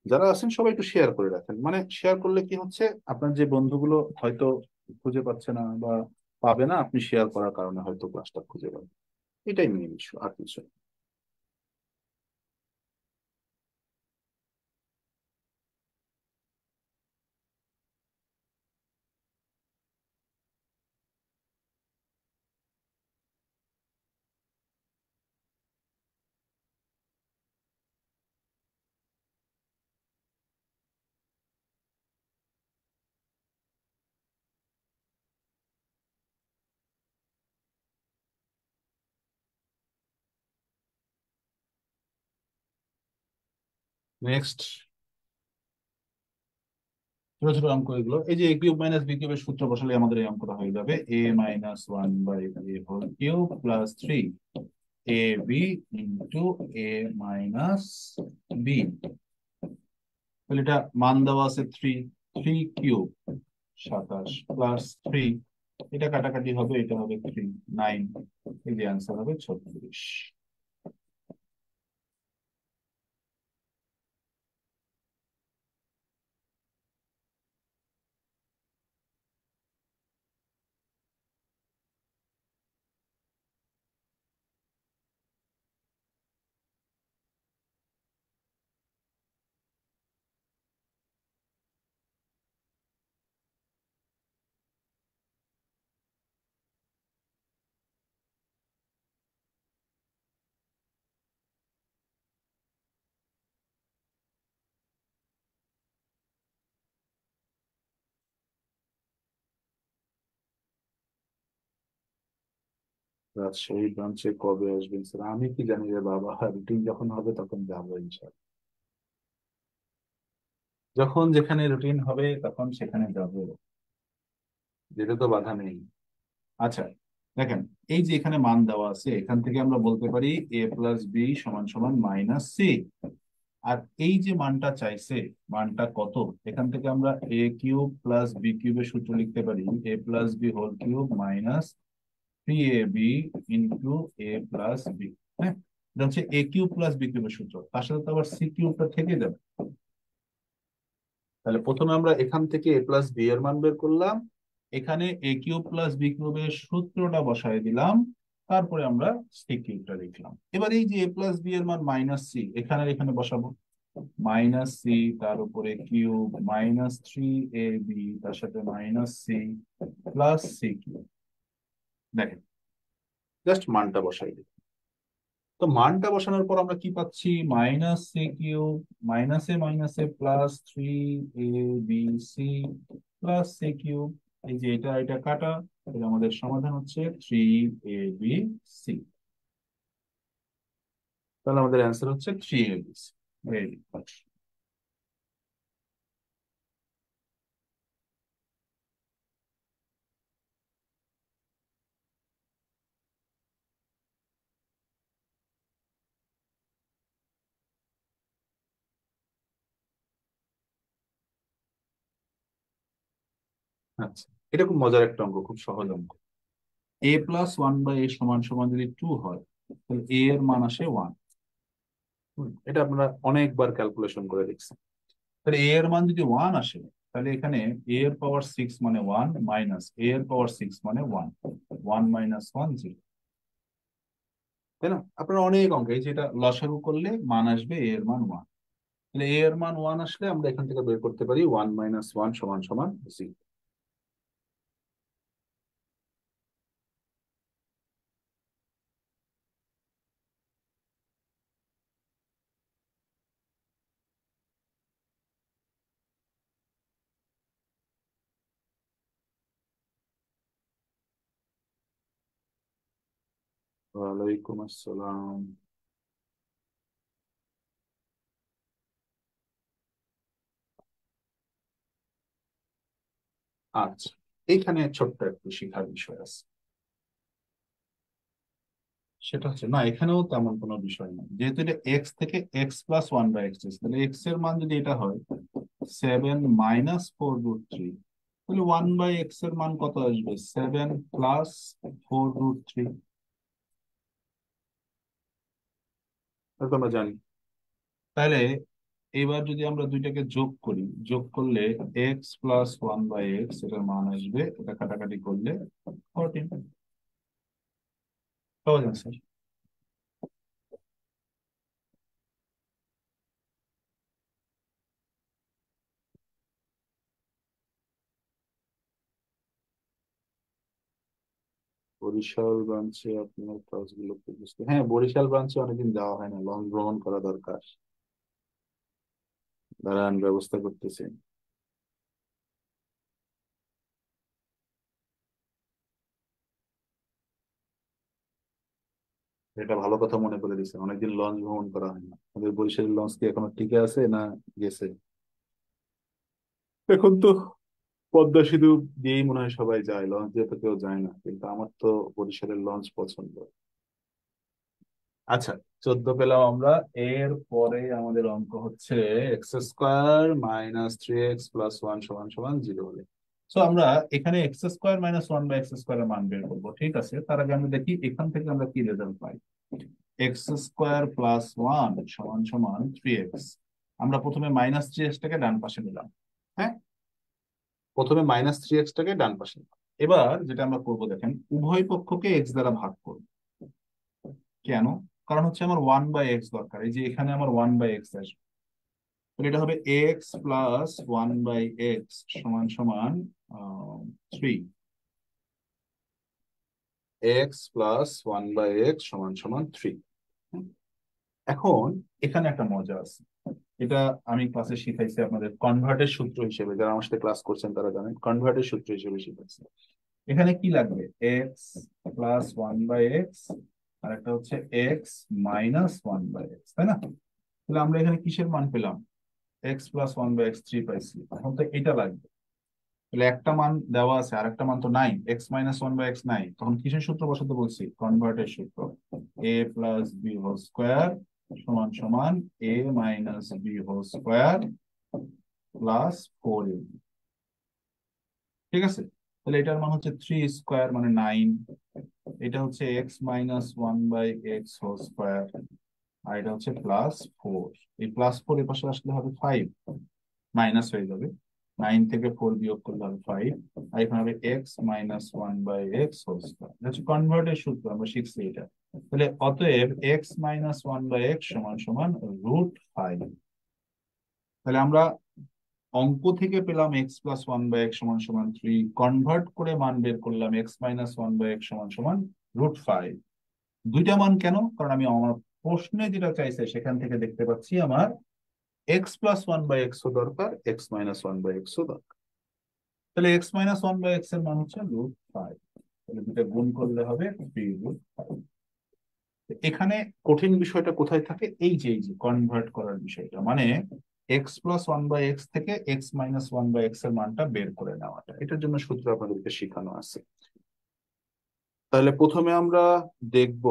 যারা আছেন সবাই একটু শেয়ার করে রাখেন, মানে শেয়ার করলে কি হচ্ছে, আপনার যে বন্ধুগুলো হয়তো খুঁজে পাচ্ছে না বা পাবে না, আপনি শেয়ার করার কারণে হয়তো ক্লাসটা খুঁজে পাবেন। এটাই মেন ইস্যু, আর কিছু না। নেক্সট, ছোট ছোট অঙ্ক এগুলো। এই যে a³ - b³ সূত্র বসালে আমাদের এই অঙ্কটা হয়ে যাবে, a - 1/a³ + 3 ab * a - b। তাহলে এটা মান দেওয়া আছে 3, 3³ 27 + 3, এটা কাটাকাটি হবে, এটা হবে 3 9। এই যে অ্যান্সার হবে 36। রাজশাহী ব্রাঞ্চে কবে আসবেন স্যার? আমি কি জানি রে বাবা, রুটিন যখন হবে তখন যাবো ইনশাল্লাহ। যখন যেখানে রুটিন হবে তখন সেখানে যাব, যেতে তো বাধা নেই। আচ্ছা, দেখেন, এই যে এখানে মান দেওয়া আছে, এখান থেকে আমরা বলতে পারি a + b = -c। আর এই যে মানটা চাইছে, মানটা কত, এখান থেকে আমরা এ কিউব প্লাস বি কিউবের সূত্র লিখতে পারি a plus b whole cube minus 3ab into a plus b. হ্যাঁ, এটা হচ্ছে এ কিউব প্লাস বি কিউবের সূত্র, তার সাথে তো আবার সি কিউবটা থেকে যাবে। তাহলে প্রথমে আমরা এখান থেকে এ প্লাস বি এর মান বের করলাম, এখানে এ কিউব প্লাস বি কিউবের সূত্রটা বসায় দিলাম, তারপরে আমরা সি কিউবটা লিখলাম। এবার এই যে এ প্লাস বি এর মান মাইনাস সি, এখানে এখানে বসাবো, মাইনাস সি তার উপরে কিউব মাইনাস 3ab তার সাথে minus C plus C cube. দেখেন, জাস্ট মানটা বসাই দিই। তো মানটা বসানোর পর আমরা কি পাচ্ছি, মাইনাস সি কিউব মাইনাসে মাইনাসে plus 3abc plus C cube. এই যে এটা এটা কাটা, তাহলে আমাদের সমাধান হচ্ছে 3abc। তাহলে আমাদের অ্যান্সার হচ্ছে 3abc। Very good. আচ্ছা, এটা খুব মজার একটা অঙ্ক, খুব সহজ অঙ্ক। এ প্লাস ওয়ান বাই এ সমান সমান যদি 2 হয়, তাহলে এ এর মান আসে 1। এটা আমরা অনেকবার ক্যালকুলেশন করে দেখছি। তাহলে এ এর মান যদি 1 আসে, তাহলে এখানে এ এর পাওয়ার 6 মানে 1 মাইনাস এ এর পাওয়ার 6 মানে 1, 1 মাইনাস 1 0। তাই না? আপনারা অনেক অঙ্ক, এই যেটা লসাগু করলে মান আসবে এ এর মান 1। তাহলে এ এর মান 1 আসলে আমরা এখান থেকে বের করতে পারি 1 মাইনাস 1 সমান সমান 0। ওয়ালাইকুম আসসালাম। আচ্ছা, এখানে ছোট্ট একটু শেখার বিষয় আছে। সেটা হচ্ছে না, এখানেও তেমন কোনো বিষয় না, যেহেতু এটা এক্স থেকে x plus one by x, তাহলে এক্স এর মান যদি এটা হয় 7 - 4√3, তাহলে 1/x এর মান কত আসবে, 7 + 4√3। এটা তো আমরা জানি। তাহলে এবার যদি আমরা দুইটাকে যোগ করি, যোগ করলে এক্স প্লাস 1/x এটার মান আসবে, এটা কাটাকাটি করলে 14। সহজ আনসার। বরিশাল ব্রাঞ্চে আপনার ক্লাসগুলো বুঝতে, হ্যাঁ বরিশাল ব্রাঞ্চে অনেকদিন যাওয়া হয় না, লঞ্চ ভ্রমণ করা দরকার। দাঁড়ান, ব্যবস্থা করতেছি। এটা ভালো কথা মনে করে দিচ্ছেন, অনেকদিন লঞ্চ ভ্রমণ করা হয় না। আমাদের বরিশালের লঞ্চ কি এখনো টিকে আছে না গেছে? এখন তো পদ্মা সেতু দিয়েই মনে হয় সবাই যায়, লঞ্চ দিয়ে তো কেউ যায় না, কিন্তু আমার তো বরিশালের লঞ্চ পছন্দ। আচ্ছা, 14 পেলাম আমরা। এর পরে আমাদের অঙ্ক হচ্ছে x² - 3x + 1 সমান সমান 0 হলে। তো আমরা এখানে x² - 1/x² এর মান বের করবো, ঠিক আছে? তার আগে আমরা দেখি এখান থেকে আমরা কি রেজাল্ট পাই। x² + 1 সমান সমান 3x। আমরা প্রথমে -3x টাকে ডান পাশে নিলাম। হ্যাঁ, প্রথমে -3x টাকে ডান পাশে নিলাম। এবার যেটা আমরা করবো, দেখেন উভয় পক্ষকে x দ্বারা ভাগ করব। কেন? কারণ হচ্ছে আমার 1/x দরকার, এই যে এখানে আমার 1/x আসবে। তাহলে এটা হবে x + 1/x সমান সমান 3। x + 1/x সমান সমান 3। এখন এখানে একটা মজা আছে, এটা আমি ক্লাসে শিখাইছি আপনাদের কনভার্টের সূত্র হিসেবে, যারা আমার সাথে ক্লাস করছেন তারা জানেন কনভার্টের সূত্র হিসেবে শিখাইছি। এখানে কি লাগবে, x + 1/x আর একটা হচ্ছে x - 1/x, তাই না? তাহলে আমরা এখানে কিসের মান পেলাম, x + 1/x 3 পাইছি, এখন তো এটা লাগবে। তাহলে একটা মান দেওয়া আছে আর একটা মান তো নাই, x - 1/x নাই, তখন কিসের সূত্র বসাতে বলছি, কনভার্টের সূত্র, a + b² সমান সমান a minus B whole square plus 4ab। ঠিক আছে, তাহলে এটার মান হচ্ছে 3 স্কোয়ার মানে 9। এটা হচ্ছে x minus 1/x whole square, আর এটা হচ্ছে +4। এই +4 এর পাশে আসলে হবে 5, মাইনাস হয়ে যাবে। 9 থেকে 4 বিয়োগ করলে হবে 5, আর এখানে হবে x minus 1/x whole square. এটা হচ্ছে কনভার্টের সূত্র, আমরা শিখছি এটা। তাহলে অতএব এক্স মাইনাস 1/x সমান সমান √5। তাহলে আমরা অঙ্ক থেকে পেলাম x+1/x সমান সমান 3, কনভার্ট করে মান বের করলাম x-1/x সমান সমান √5। দুইটা মান কেন? কারণ আমি আমার প্রশ্নে যেটা চাইছে সেখান থেকে দেখতে পাচ্ছি আমার x+1/x ও দরকার, x-1/x ও দরকার। তাহলে x-1/x এর মান হচ্ছে √5। তাহলে দুটা গুণ করলে হবে 3√5। এখানে কঠিন বিষয়টা কোথায় থাকে? এই যে কনভার্ট করার বিষয়টা, মানে x+1/x থেকে x-1/x এর মানটা বের করে নেওয়াটা। এটার জন্য সূত্র আপনাদেরকে শেখানো আছে। তাহলে প্রথমে আমরা দেখব,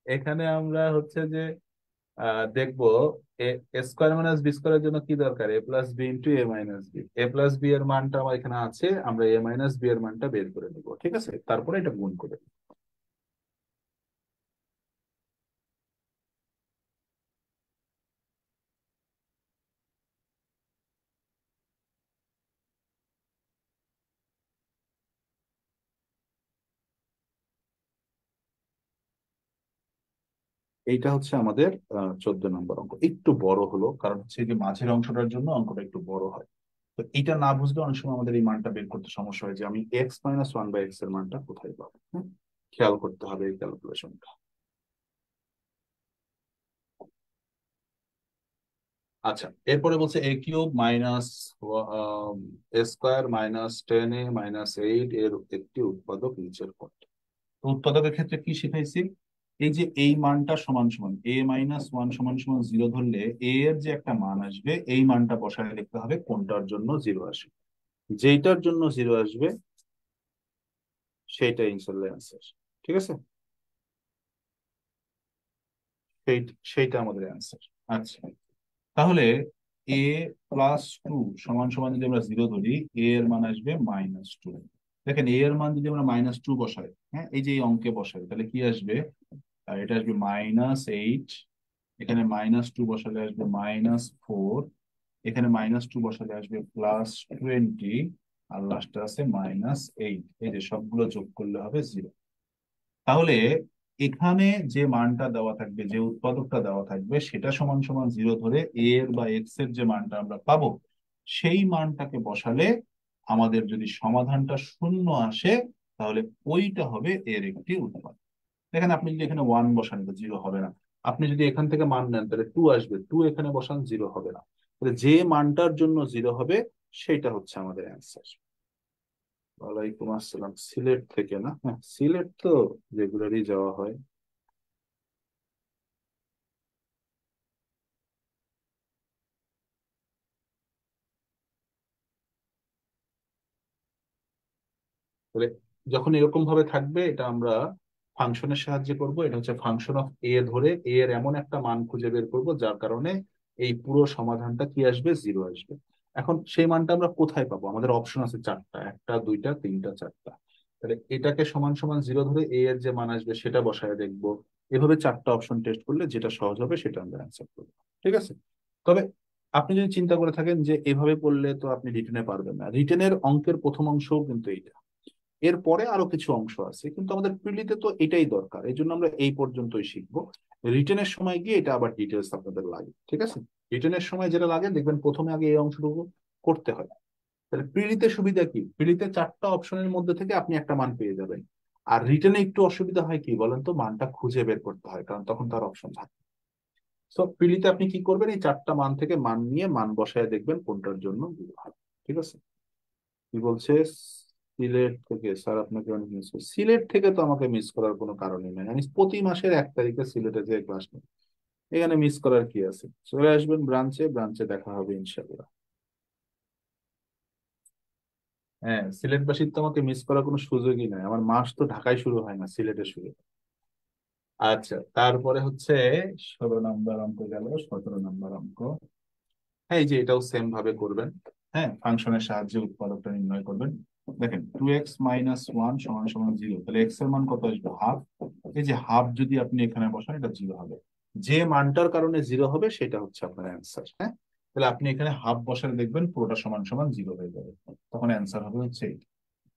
এখানে আমরা হচ্ছে যে দেখবো এ স্কোয়ার মাইনাস বি স্কোয়ারের জন্য কি দরকার, a+b * a-b এর মানটা আমার এখানে আছে, আমরা a-b এর মানটা বের করে নিব। ঠিক আছে, তারপরে এটা গুণ করে নিব। এইটা হচ্ছে আমাদের 14 নম্বর অঙ্ক। একটু বড় হলো, কারণ হচ্ছে যে মাঝের অংশটার জন্য অঙ্কটা একটু বড় হয়। তো এটা না বুঝলে অনেক সময় আমাদের এই মানটা বের করতে সমস্যা হয়, যে আমি x-1/x এর মানটা কোথায় পাবো। হ্যাঁ, খেয়াল করতে হবে এই ক্যালকুলেশনটা। আচ্ছা, এরপরে বলছে a³ মাইনাস a² - 10a - 8 এর একটি উৎপাদক নিচের কোনটি। তো উৎপাদকের ক্ষেত্রে কি শিখাইছি? এই যে এই মানটা সমান সমান a-1 সমান সমান 0 ধরলে a এর যে একটা মান আসবে, এই মানটা বসায় লিখতে হবে কোনটার জন্য 0 আসবে। যেইটার জন্য 0 আসবে সেইটা ইনশাল্লাহ অ্যান্সার। ঠিক আছে, সেই সেইটা আমাদের অ্যান্সার। আচ্ছা, তাহলে a+2 সমান সমান যদি আমরা 0 ধরি, a এর মান আসবে -2। দেখেন a এর মান যদি আমরা -2 বসাই, হ্যাঁ, এই যে এই অঙ্কে বসাই, তাহলে কি আসবে? এটা আসবে -8। এখানে -2 বসালে আসবে -4। এখানে -2 বসালে আসবে +20, আর লাস্টে আছে -8। এই যে সবগুলো যোগ করলে হবে 0। তাহলে এখানে যে মানটা দেওয়া থাকবে, যে উৎপাদকটা দেওয়া থাকবে, সেটা সমান সমান 0 ধরে a এর বা x এর যে মানটা আমরা পাবো, সেই মানটাকে বসালে আমাদের যদি সমাধানটা শূন্য আসে, তাহলে ওইটা হবে এর একটি উৎপাদক। দেখেন, আপনি যদি এখানে 1 বসান তো 0 হবে না। আপনি যদি এখান থেকে মান নেন তাহলে 2 আসবে, 2 এখানে বসান 0 হবে না। তাহলে যে মানটার জন্য 0 হবে সেটা হচ্ছে আমাদের অ্যান্সার। ওয়ালাইকুম আসসালাম। সিলেট থেকে না? হ্যাঁ, সিলেট তো রেগুলারই যাওয়া হয়। তাহলে যখন এরকম ভাবে থাকবে, এটা আমরা ফাংশনের সাহায্যে করব। এটা হচ্ছে ফাংশন অফ এ ধরে এ এর এমন একটা মান খুঁজে বের করব যার কারণে এই পুরো সমাধানটা কি আসবে, 0 আসবে। এখন সেই মানটা আমরা কোথায় পাবো? আমাদের অপশন আছে চারটা, একটা, দুইটা, তিনটা, চারটা। তাহলে এটাকে সমান সমান 0 ধরে এ এর যে মান আসবে সেটা বসায় দেখবো। এভাবে চারটা অপশন টেস্ট করলে যেটা সহজ হবে সেটা আমরা অ্যান্সার করবো। ঠিক আছে, তবে আপনি যদি চিন্তা করে থাকেন যে এভাবে পড়লে তো আপনি রিটেনে পারবেন না, রিটেনের অঙ্কের প্রথম অংশও কিন্তু এইটা, এরপরে আরো কিছু অংশ আছে, কিন্তু আমাদের প্রিলিতে তো এটাই দরকার, এই জন্য আমরা এই পর্যন্তই শিখবো। রিটেনের সময় গিয়ে এটা আবার ডিটেলস আপনাদের লাগে। ঠিক আছে, রিটেনের সময় যেটা লাগে দেখবেন প্রথমে আগে এই অংশটুকু করতে হয়। তাহলে প্রিলিতে সুবিধা কি? প্রিলিতে চারটা অপশনের মধ্যে থেকে আপনি একটা মান পেয়ে যাবেন। আর রিটেনে একটু অসুবিধা হয় কি বলেন তো, মানটা খুঁজে বের করতে হয়, কারণ তখন তার অপশন থাকে। তো প্রিলিতে আপনি কি করবেন, এই চারটা মান থেকে মান নিয়ে মান বসায় দেখবেন কোনটার জন্য ভালো হয়। ঠিক আছে, কি বলছে? সিলেট থেকে স্যার আপনাকে অনেক মিস করি। সিলেট থেকে তো আমাকে মিস করার কোনো কারণই নাই, আমি প্রতি মাসের 1 তারিখে সিলেটে যে ক্লাস নিই। এখানে মিস করার কি আছে? চলে আসবেন ব্রাঞ্চে, ব্রাঞ্চে দেখা হবে ইনশাল্লাহ। হ্যাঁ, সিলেটবাসীর তো আমাকে মিস করার কোনো সুযোগই নাই, আমার মাস তো ঢাকায় শুরু হয় না, সিলেটে শুরু। আচ্ছা, তারপরে হচ্ছে 16 নম্বর অঙ্ক গেল, 17 নম্বর অঙ্ক। হ্যাঁ, এই যে এটাও সেম ভাবে করবেন। হ্যাঁ, ফাংশনের সাহায্যে উৎপাদকটা নির্ণয় করবেন। দেখেন 2x - 1 সমান সমান 0, তাহলে এক্স এর মান কত আসবে? হাফ। এই যে হাফ যদি আপনি এখানে বসান, এটা 0 হবে। যে মানটার কারণে 0 হবে সেটা হচ্ছে আপনার অ্যান্সার। হ্যাঁ, তাহলে আপনি এখানে হাফ বসালে দেখবেন পুরোটা সমান সমান 0 হয়ে যাবে, তখন অ্যান্সার হবে হচ্ছে এই।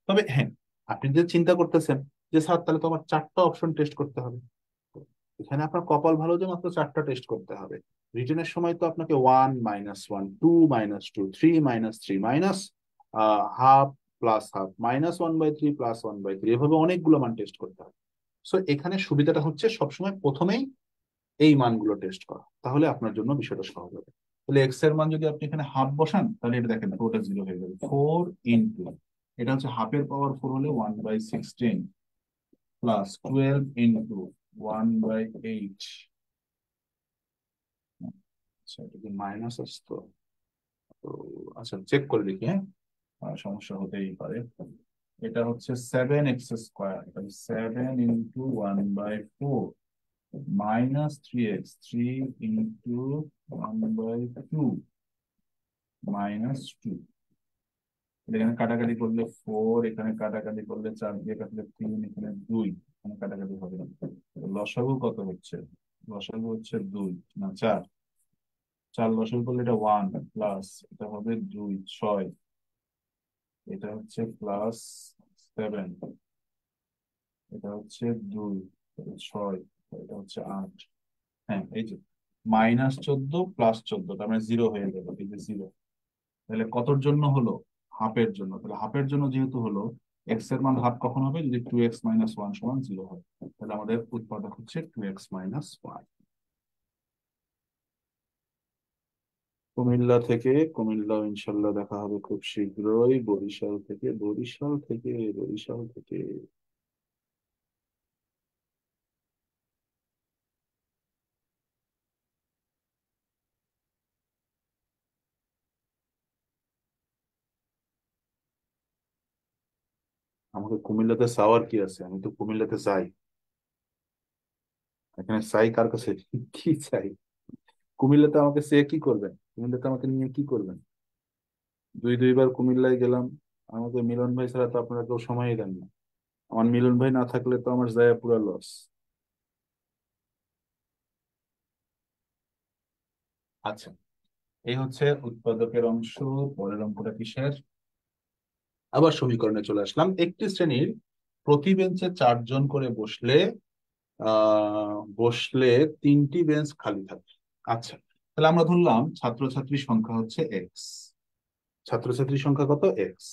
তবে হ্যাঁ, আপনি যে চিন্তা করতেছেন যে স্যার তাহলে তো আমার 4টা অপশন টেস্ট করতে হবে, এখানে আপনার কপাল ভালো যে মাত্র 4টা টেস্ট করতে হবে। রিটেনের সময় তো আপনাকে 1 - 1, 2 - 2, 3 - 3, মাইনাস হাফ, প্লাস হাফ, -1/3 +1/3, এভাবে অনেকগুলো মান টেস্ট করতে হবে। সো এখানে সুবিধাটা হচ্ছে সবসময় প্রথমেই এই মানগুলো টেস্ট করা, তাহলে আপনার জন্য বিষয়টা সহজ হবে। তাহলে এক্স এর মান যদি আপনি এখানে হাফ বসান, তাহলে এটা দেখেন পুরোটা 0 হয়ে যাবে। 4 এটা হচ্ছে হাফের পাওয়ার 4 হলে 1/16, প্লাস 12 × 1/8। আচ্ছা, এটা কি মাইনাস আসতো? তো আচ্ছা, চেক করে দেখি। হ্যাঁ, সমস্যা হতেই পারে। এটা হচ্ছে 7x², 7 × 1/4 -3x, 3 × 1/2 -2। এখানে কাটাকাটি করলে 4, এখানে কাটাকাটি করলে 4 দিয়ে কাটলে 3, এখানে 2, এখানে কাটাকাটি হবে না। লসাগু কত হচ্ছে? লসাগু হচ্ছে 2 না 4। 4 লসাগু করলে এটা 1, প্লাস এটা হবে 2, 6, এটা হচ্ছে +7, এটা হচ্ছে 2, 6, এটা হচ্ছে 8। হ্যাঁ, এই যে -14 +14, তার মানে 0 হয়ে গেল, এই যে 0। তাহলে কতর জন্য হলো? হাফের জন্য। তাহলে হাফের জন্য যেহেতু হলো, এক্স এর মান হাফ কখন হবে? যদি 2x - 1 সমান 0 হয়। তাহলে আমাদের উৎপাদক হচ্ছে 2x - 1। কুমিল্লা থেকে, কুমিল্লা ইনশাল্লাহ দেখা হবে খুব শীঘ্রই। বরিশাল থেকে, বরিশাল থেকে, বরিশাল থেকে। আমাকে কুমিল্লাতে যাওয়ার কি আছে? আমি তো কুমিল্লাতে যাই। এখানে চাই কার কাছে? কি চাই? কুমিল্লাতে আমাকে সে কি করবেন? কুমিল্লাতে আমাকে নিয়ে কি করবেন? 2-2বার কুমিল্লায় গেলাম, আমাকে মিলন ভাই ছাড়া তো আপনারা কেউ সময়ই দেন না। আমার মিলন ভাই না থাকলে তো আমার যায় পুরো লস। আচ্ছা, এই হচ্ছে উৎপাদকের অংশ। পরের অঙ্কটা কিসের? আবার সমীকরণে চলে আসলাম। একটি শ্রেণীর প্রতি বেঞ্চে 4 জন করে বসলে 3টি বেঞ্চ খালি থাকবে। আচ্ছা, তাহলে আমরা ধরলাম ছাত্রছাত্রীর সংখ্যা হচ্ছে এক্স। ছাত্রছাত্রীর সংখ্যা কত? এক্স।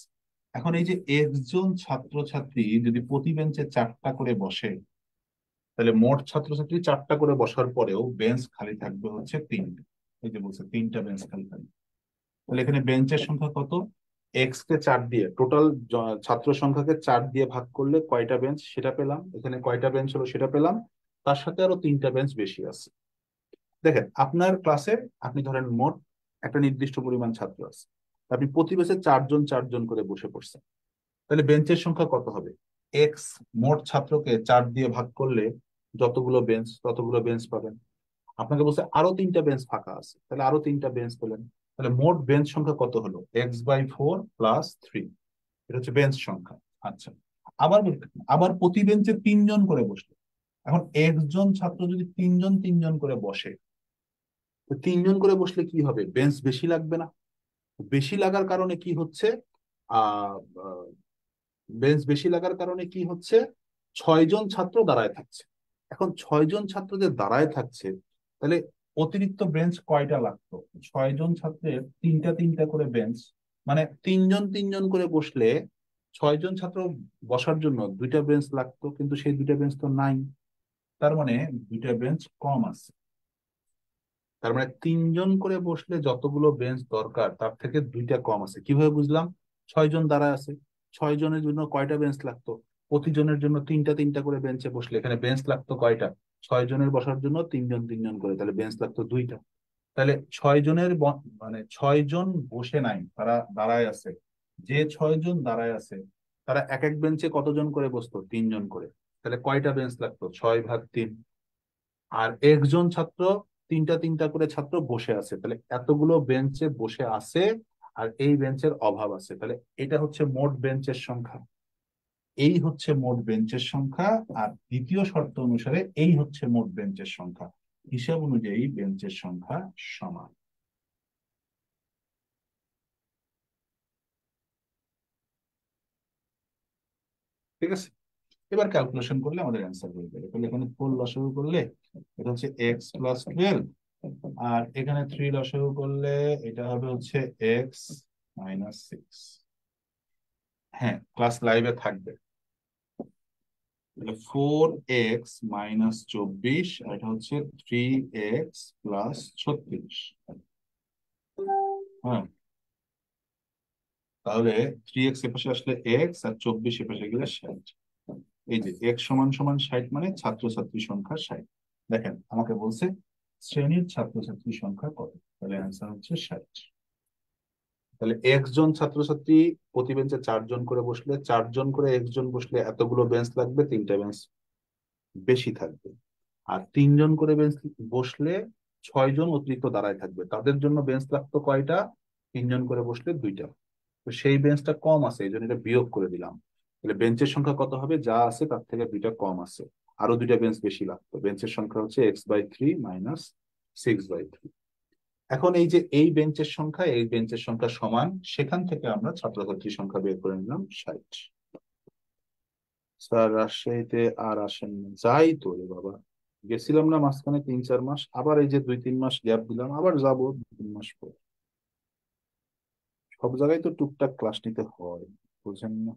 এখন এই যে এক্স জন ছাত্রছাত্রী যদি প্রতি বেঞ্চে 4টা করে বসে, তাহলে মোট ছাত্রছাত্রী 4টা করে বসার পরেও বেঞ্চ খালি থাকবে হচ্ছে 3টা। এই যে বলছে 3টা বেঞ্চ খালি থাকবে। তাহলে এখানে বেঞ্চের সংখ্যা কত? এক্স কে 4 দিয়ে, টোটাল ছাত্র সংখ্যাকে 4 দিয়ে ভাগ করলে কয়টা বেঞ্চ সেটা পেলাম, এখানে কয়টা বেঞ্চ হলো সেটা পেলাম, তার সাথে আরো 3টা বেঞ্চ বেশি আছে। দেখেন আপনার ক্লাসে আপনি ধরেন মোট একটা নির্দিষ্ট পরিমাণ ছাত্র আছে, আপনি প্রতি বেঞ্চে 4 জন 4 জন করে বসে পড়ছেন, তাহলে বেঞ্চের সংখ্যা কত হবে? এক্স মোট ছাত্রকে 4 দিয়ে ভাগ করলে যতগুলো বেঞ্চ ততগুলো বেঞ্চ পাবেন। আপনাকে বলছে আরো 3টা বেঞ্চ ফাঁকা আছে, তাহলে আরো 3টা বেঞ্চ পেলেন। তাহলে মোট বেঞ্চ সংখ্যা কত হলো? x/4 + 3, এটা হচ্ছে বেঞ্চ সংখ্যা। আচ্ছা, আবার আবার প্রতি বেঞ্চে 3 জন করে বসলো। এখন একজন ছাত্র যদি 3 জন 3 জন করে বসে, তো 3 জন করে বসলে কি হবে? বেঞ্চ বেশি লাগবে না? বেশি লাগার কারণে কি হচ্ছে? আহ বেঞ্চ বেশি লাগার কারণে কি হচ্ছে? 6 জন ছাত্র দাঁড়ায় থাকছে। এখন 6 জন ছাত্র যে দাঁড়ায় থাকছে, তাহলে অতিরিক্ত বেঞ্চ কয়টা লাগতো? 6 জন ছাত্রের 3টা 3টা করে বেঞ্চ, মানে 3 জন 3 জন করে বসলে 6 জন ছাত্র বসার জন্য 2টা বেঞ্চ লাগতো, কিন্তু সেই 2টা বেঞ্চ তো নাই। তার মানে 2টা বেঞ্চ কম আছে। তার মানে 3 জন করে বসলে যতগুলো বেঞ্চ দরকার তার থেকে 2টা কম আছে। কিভাবে বুঝলাম? 6 জন দাঁড়ায় আছে, 6 জনের জন্য কয়টা বেঞ্চ লাগতো? প্রতিজনের জন্য 3টা 3টা করে বেঞ্চে বসলে এখানে বেঞ্চ লাগতো কয়টা? 6 জনের বসার জন্য 3 জন 3 জন করে, তাহলে বেঞ্চ লাগতো 2টা। তাহলে 6 জনের মানে 6 জন বসে নাই, তারা দাঁড়ায় আছে, যে 6 জন দাঁড়ায় আছে তারা এক এক বেঞ্চে কতজন করে বসতো? 3 জন করে। তাহলে কয়টা বেঞ্চ লাগতো? 6/3। আর একজন ছাত্র, তিনটা তিনটা করে ছাত্র বসে আছে, তাহলে এতগুলো বেঞ্চে বসে আছে আর এই বেঞ্চের অভাব আছে, তাহলে এটা হচ্ছে মোট বেঞ্চের সংখ্যা। এই হচ্ছে মোট বেঞ্চের সংখ্যা। আর দ্বিতীয় শর্ত অনুসারে এই হচ্ছে মোট বেঞ্চের সংখ্যা। হিসাব অনুযায়ী বেঞ্চের সংখ্যা সমান। ঠিক আছে, এবার ক্যালকুলেশন করলে আমাদের অ্যান্সার হয়ে যাবে। তাহলে এখানে 4 লসাগু করলে এটা হচ্ছে x+12, আর এখানে 3 লসাগু করলে এটা হবে হচ্ছে x-6। হ্যাঁ, ক্লাস লাইভে থাকবে। তাহলে 4x-24, আর এটা হচ্ছে 3x+36। হ্যাঁ, তাহলে 3x এপাশে আসলে x, আর 24 এপাশে গেলে 60। এই যে x সমান সমান 60, মানে ছাত্রছাত্রী সংখ্যা 60। দেখেন আমাকে বলছে শ্রেণীর ছাত্রছাত্রী সংখ্যা কত, তাহলে অ্যান্সার হচ্ছে 60। তাহলে একজন ছাত্রছাত্রী প্রতি বেঞ্চে 4 জন করে বসলে, 4 জন করে একজন বসলে এতগুলো বেঞ্চ লাগবে, 3টা বেঞ্চ বেশি থাকবে। আর 3 জন করে বেঞ্চ বসলে 6 জন অতিরিক্ত দাঁড়ায় থাকবে, তাদের জন্য বেঞ্চ লাগতো কয়টা? 3 জন করে বসলে 2টা। তো সেই বেঞ্চটা কম আছে, এই জন্য এটা বিয়োগ করে দিলাম। তাহলে বেঞ্চের সংখ্যা কত হবে? যা আছে তার থেকে 2টা কম আছে, আরো 2টা বেঞ্চ বেশি লাগতো। বেঞ্চের সংখ্যা হচ্ছে x/3 - 6/3। এখন এই যে এই বেঞ্চের সংখ্যা, এই বেঞ্চের সংখ্যা সমান, সেখান থেকে আমরা ছাত্রছাত্রীর সংখ্যা বের করে নিলাম 60। স্যার রাজশাহীতে আর আসেন না? যাই তো রে বাবা, গেছিলাম না মাঝখানে 3-4 মাস, আবার এই যে 2-3 মাস গ্যাপ দিলাম, আবার যাবো 2-3 মাস পর। সব জায়গায় তো টুকটাক ক্লাস নিতে হয়, বুঝেন না?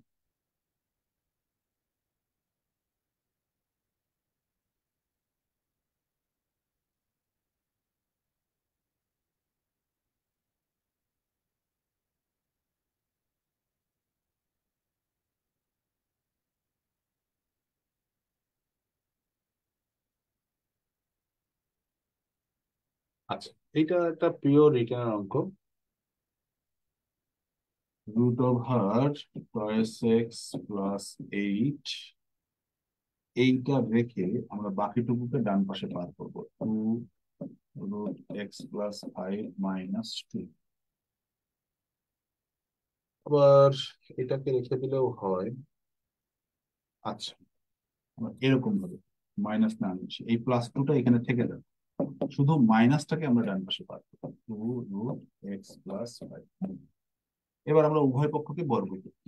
আচ্ছা, এইটা একটা পিওর রিটার্ন অঙ্ক। √(12x+8), এইটা রেখে আমরা বাকিটুকুকে ডান পাশে পার করবো। 2√x+5 - 2। আবার এটাকে রেখে দিলেও হয়। আচ্ছা, আমরা এরকম ভাবে মাইনাস না আনছি, এই +2টা এখানে থেকে যাবে, শুধু মাইনাসটাকে আমরা ডান পাশে পাবো। 2√x+5। এবার আমরা উভয় পক্ষকে বর্গ করি।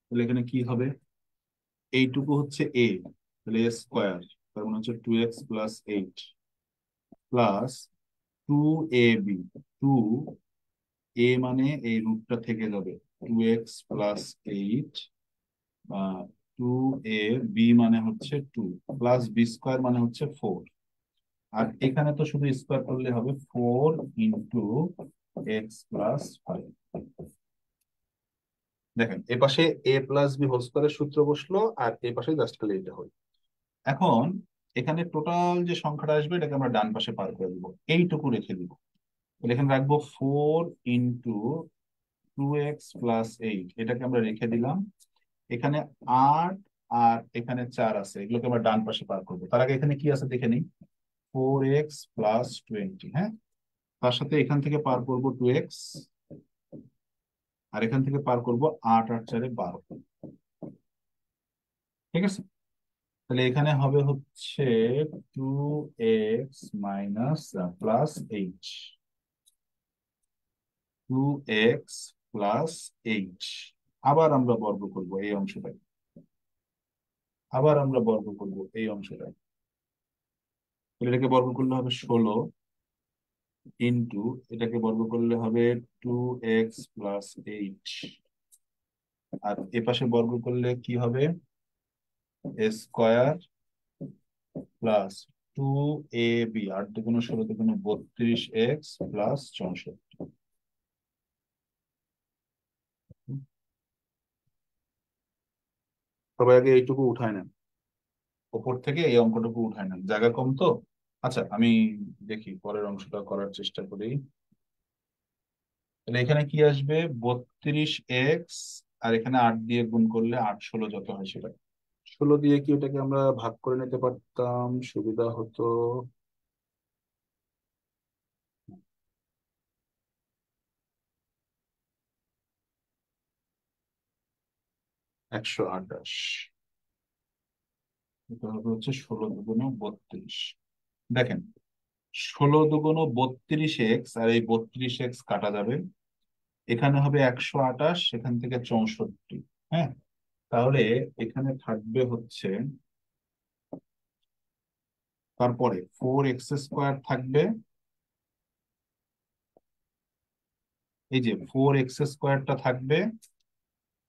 তাহলে এখানে কি হবে? এইটুকু হচ্ছে এ, তাহলে এ স্কোয়ার, তার মানে হচ্ছে 2x+8 প্লাস 2ab। 2a মানে এই রুটটা থেকে যাবে, 2x+8, 2ab মানে হচ্ছে 2, প্লাস b² মানে হচ্ছে 4। আর এখানে তো শুধু স্কোয়ার করলে হবে, 4 × x+5। দেখেন এ পাশে a+b² সূত্র বসলো, আর এ পাশে জাস্ট খালি এটা হলো। এখন এখানে টোটাল যে সংখ্যাটা আসবে এটাকে আমরা ডান পাশে পার করে দিব, এইটুকু রেখে দিব। তাহলে এখানে রাখবো 4 × 2x+8, এটাকে আমরা রেখে দিলাম। এখানে 8 আর এখানে 4 আছে, এগুলোকে আমরা ডান পাশে পার করবো। তার আগে এখানে কি আছে দেখে নিই, 4x+20। হ্যাঁ, তার সাথে এখান থেকে পার করবো 2x, আর এখান থেকে পার করবো 8 আর 4 এ 12। ঠিক আছে, তাহলে এখানে হবে হচ্ছে 2x - +8, 2x+8। আবার আমরা বর্গ করব এই অংশটাকে, আবার আমরা বর্গ করব এই অংশটাকে। তাহলে এটাকে বর্গ করলে হবে 16, ইন্টু এটাকে বর্গ করলে হবে 2x+8, আর এ পাশে বর্গ করলে কি হবে, স্কোয়ার প্লাস 2ab, 8×2=16, x+64। সবাই আগে এইটুকু উঠায় নেন, ওপর থেকে এই অঙ্কটুকু উঠায় নেন, জায়গা কম তো। আচ্ছা, আমি দেখি পরের অংশটা করার চেষ্টা করি। তাহলে এখানে কি আসবে? 32x, আর এখানে 8 দিয়ে গুণ করলে 8 16 যত হয় সেটা। 16 দিয়ে কি ওটাকে আমরা ভাগ করে নিতে পারতাম, সুবিধা হতো। 128, এটা হবে হচ্ছে 16 × 2 = 32। দেখেন, 16 × 2 = 32x, আর এই 32x কাটা যাবে। এখানে হবে 128, সেখান থেকে 64। হ্যাঁ, তাহলে এখানে থাকবে হচ্ছে, তারপরে 4x² থাকবে। এই যে 4x² থাকবে